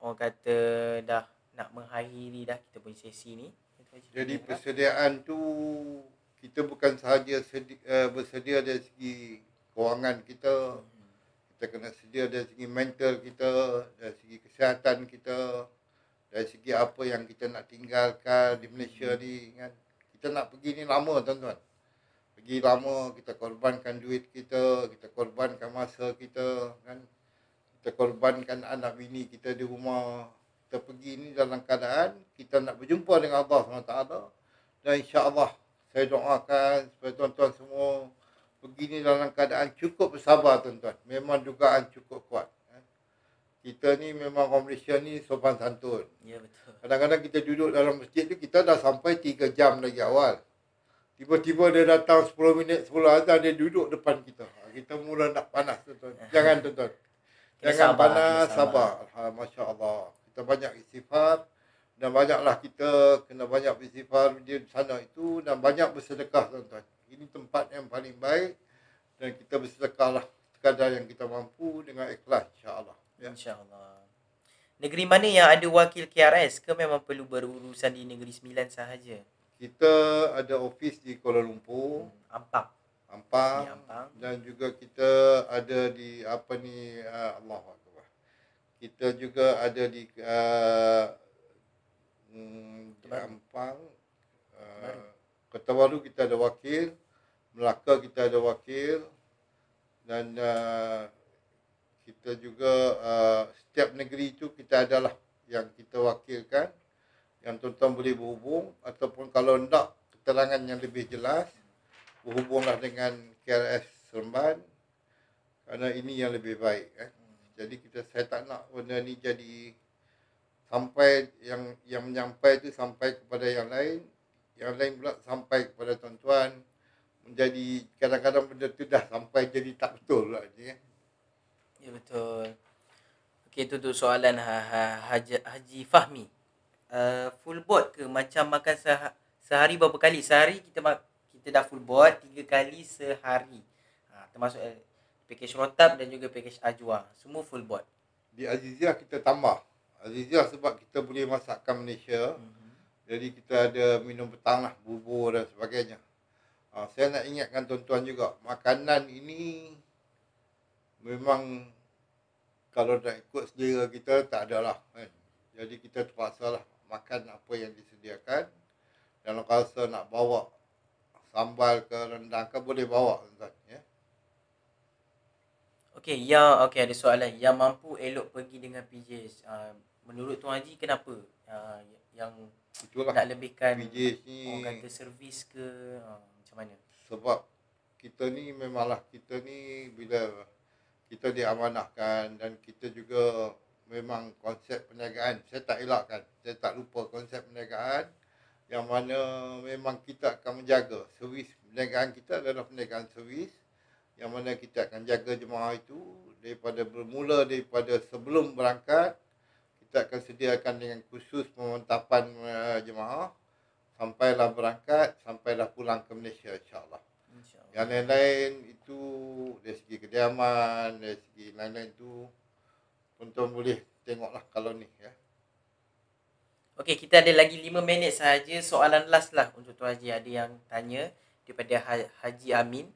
orang kata dah nak mengakhiri dah kita punya sesi ni. Jadi persediaan tu kita bukan sahaja bersedia dari segi kewangan kita, kita kena sedia dari segi mental kita, dari segi kesihatan kita, dari segi apa yang kita nak tinggalkan di Malaysia ni kan. Kita nak pergi ni lama tuan-tuan. Pergi lama, kita korbankan duit kita, kita korbankan masa kita kan. Kita korbankan anak bini kita di rumah. Kita pergi ni dalam keadaan kita nak berjumpa dengan Allah SWT. Dan insya-Allah saya doakan supaya tuan-tuan semua pergi ni dalam keadaan cukup bersabar tuan-tuan. Memang dugaan cukup kuat. Kita ni memang orang Malaysia ni sopan santun. Ya betul. Kadang-kadang kita duduk dalam masjid tu kita dah sampai 3 jam lagi awal. Tiba-tiba dia datang 10 minit 10 azan dia duduk depan kita. Kita mula nak panas tuan-tuan. Jangan tuan-tuan. Jangan panas, sabar. Masya-Allah. Kita banyak istighfar dan banyaklah kita kena banyak istighfar di sana itu dan banyak bersedekah tuan-tuan. Ini tempat yang paling baik dan kita bersedekahlah sekadar yang kita mampu dengan ikhlas insya-Allah. Ya. Insya-Allah. Negeri mana yang ada wakil KRS ke memang perlu berurusan di Negeri Sembilan sahaja? Kita ada ofis di Kuala Lumpur, Ampang. Ampang, Di Ampang. dan juga kita ada di Allahu Akbar. Kita juga ada di Ampang, Kota Baru kita ada wakil, Melaka kita ada wakil dan kita juga setiap negeri itu kita adalah yang kita wakilkan yang tuan-tuan boleh berhubung ataupun kalau tidak keterangan yang lebih jelas berhubunglah dengan KRS Seremban kerana ini yang lebih baik Jadi saya tak nak benda ni jadi sampai yang menyampai itu sampai kepada yang lain pula sampai kepada tuan-tuan menjadi kadang-kadang benda tu dah sampai jadi tak betul pula ni. Ya betul. Okey, itu tu soalan Haji Fahmi. Full board ke macam makan sehari berapa kali? Sehari kita dah full board 3 kali sehari. Termasuk package rotab dan juga package ajwa. Semua full board. Di Aziziyah kita tambah. Aziziyah sebab kita boleh masakkan Malaysia. Jadi kita ada minum petang lah, bubur dan sebagainya. Saya nak ingatkan tuan-tuan juga, makanan ini memang Kalau nak ikut selera kita, tak adalah kan. Jadi kita terpaksalah makan apa yang disediakan. Dan kalau rasa nak bawa sambal ke rendang ke, boleh bawa tuan. Ya. Okey, okey ada soalan. Yang mampu elok pergi dengan PJs. Menurut Tuan Haji kenapa? Yang Itulah nak lebihkan PJs ni, orang kata servis ke macam mana? sebab kita ni memanglah, kita ni bila kita diamanahkan dan kita juga memang konsep perniagaan, saya tak elakkan, saya tak lupa konsep perniagaan yang mana memang kita akan menjaga servis. Perniagaan kita adalah perniagaan servis yang mana kita akan jaga jemaah itu bermula daripada sebelum berangkat. Kita akan sediakan dengan khusus pemantapan jemaah sampailah berangkat, sampailah pulang ke Malaysia, insyaAllah. Yang lain-lain itu dari segi kediaman, dari segi lain-lain itu tuan-tuan boleh tengoklah kalau ni ya. Okey, kita ada lagi 5 minit sahaja. Soalan last lah untuk Tuan Haji. Ada yang tanya daripada Haji Amin.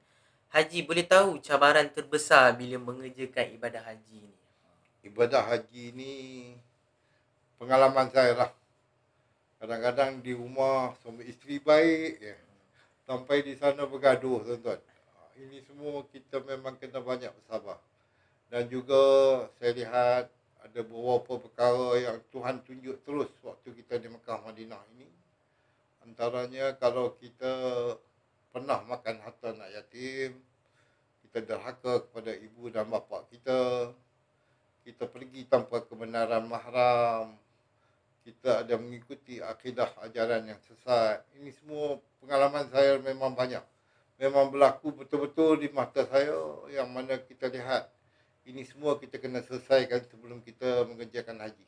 Haji, boleh tahu cabaran terbesar bila mengerjakan ibadah haji ni? Ibadah haji ni pengalaman saya lah. Kadang-kadang di rumah sama isteri baik ya. Sampai di sana bergaduh tuan-tuan. Ini semua kita memang kena banyak bersabar. Dan juga saya lihat ada beberapa perkara yang Tuhan tunjuk terus waktu kita di Mekah Madinah ini. Antaranya kalau kita pernah makan harta anak yatim, kita derhaka kepada ibu dan bapa kita, kita pergi tanpa kebenaran mahram, kita ada mengikuti akidah ajaran yang sesat. Ini semua pengalaman saya memang banyak. Memang berlaku betul-betul di mata saya yang mana kita lihat. Ini semua kita kena selesaikan sebelum kita mengerjakan haji.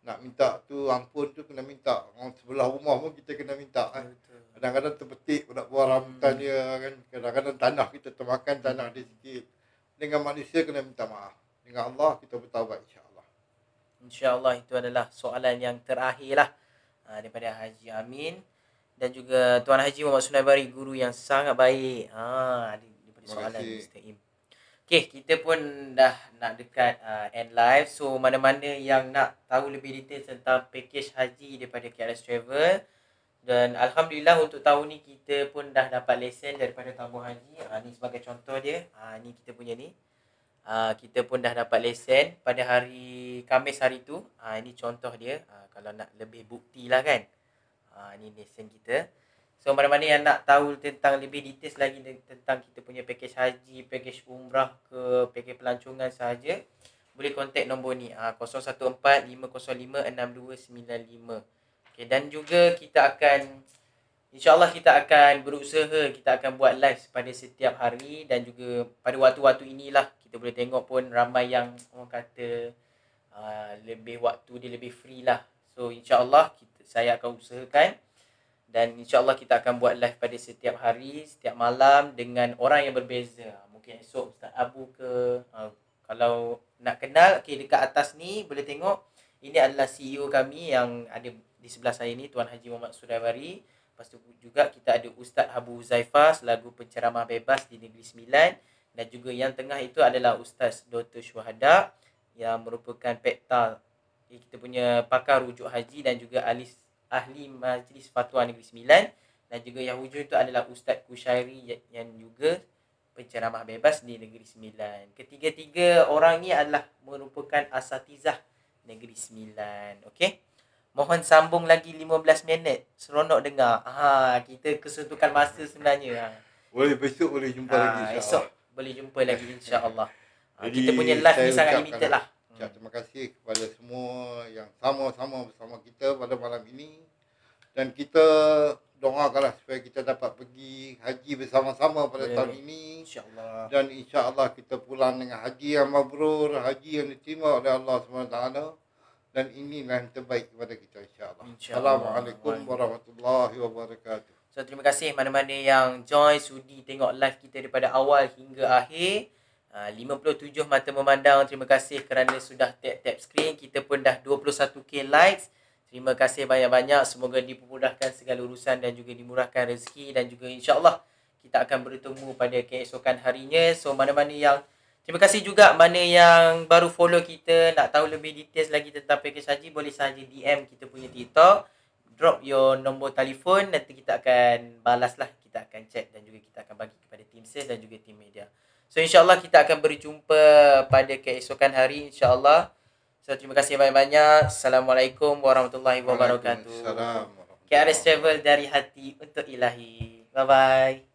Nak minta tu ampun tu kena minta. Orang sebelah rumah pun kita kena minta kan. Kadang-kadang terpetik nak buah rambutan dia kan. Kadang-kadang tanah kita termakan, tanah dia sikit. Dengan manusia kena minta maaf. Dengan Allah kita bertaubat insya-Allah. InsyaAllah itu adalah soalan yang terakhir lah daripada Haji Amin. Dan juga Tuan Haji Muhammad Sunaibari, guru yang sangat baik. Daripada soalan Mr. Im. Okay, kita pun dah nak dekat end live. So, mana-mana yang nak tahu lebih detail tentang package haji daripada KRS Travel. Dan Alhamdulillah untuk tahun ni kita pun dah dapat lesen daripada tabung haji. Ni sebagai contoh dia. Ni kita punya ni. Kita pun dah dapat lesen pada hari Khamis hari tu. Ini contoh dia. Kalau nak lebih bukti lah kan. Ini lesen kita. So, mana-mana yang nak tahu tentang lebih details lagi tentang kita punya package haji, package umrah ke, package pelancongan sahaja, boleh kontak nombor ni. 014-505-6295. Okay, dan juga kita akan, InsyaAllah kita akan berusaha, kita akan buat live pada setiap hari. Dan juga pada waktu-waktu inilah, kita boleh tengok pun ramai yang orang kata lebih waktu dia lebih free lah. So, InsyaAllah saya akan usahakan. Dan insyaAllah kita akan buat live pada setiap hari, setiap malam dengan orang yang berbeza. Mungkin esok Ustaz Abu ke. Kalau nak kenal, okay, dekat atas ni boleh tengok. Ini adalah CEO kami yang ada di sebelah saya ni, Tuan Haji Muhammad Sunaibari. Lepas tu juga kita ada Ustaz Abu Huzaifah selaku penceramah bebas di Negeri Sembilan. Dan juga yang tengah itu adalah Ustaz Dr. Syuhada yang merupakan pekta, kita punya pakar rujuk haji dan juga ahli Majlis Fatwa Negeri Sembilan. Dan juga yang hujung itu adalah Ustaz Kushairi yang juga penceramah bebas di Negeri Sembilan. Ketiga-tiga orang ni adalah merupakan asatizah Negeri Sembilan. Okey. Mohon sambung lagi 15 minit. Seronok dengar. Kita kesuntukan masa sebenarnya. Boleh besok boleh jumpa lagi insya-Allah. Esok boleh jumpa lagi insya-Allah. Kita punya live ni sangat limited lah. Terima kasih kepada semua yang sama-sama bersama kita pada malam ini. Dan kita doakanlah supaya kita dapat pergi haji bersama-sama pada tahun ini. InsyaAllah. Dan insya-Allah kita pulang dengan haji yang mabrur, haji yang diterima oleh Allah SWT. Dan inilah yang terbaik kepada kita insya-Allah. Assalamualaikum warahmatullahi wabarakatuh. So, terima kasih mana-mana yang join sudi tengok live kita daripada awal hingga akhir. 57 mata memandang. Terima kasih kerana sudah tap screen. Kita pun dah 21k likes. Terima kasih banyak-banyak. Semoga dipermudahkan segala urusan dan juga dimurahkan rezeki. Dan juga insya-Allah kita akan bertemu pada keesokan harinya. So, mana-mana yang Terima kasih juga mana yang baru follow kita, nak tahu lebih details lagi tentang package haji, boleh saja DM kita punya TikTok. Drop your nombor telefon, nanti kita akan balas lah. Kita akan chat dan juga kita akan bagi kepada tim sales dan juga tim media. So insyaAllah kita akan berjumpa pada keesokan hari insyaAllah. So terima kasih banyak-banyak. Assalamualaikum warahmatullahi wabarakatuh. Waalaikumsalam. KRS Travel dari hati untuk ilahi. Bye-bye.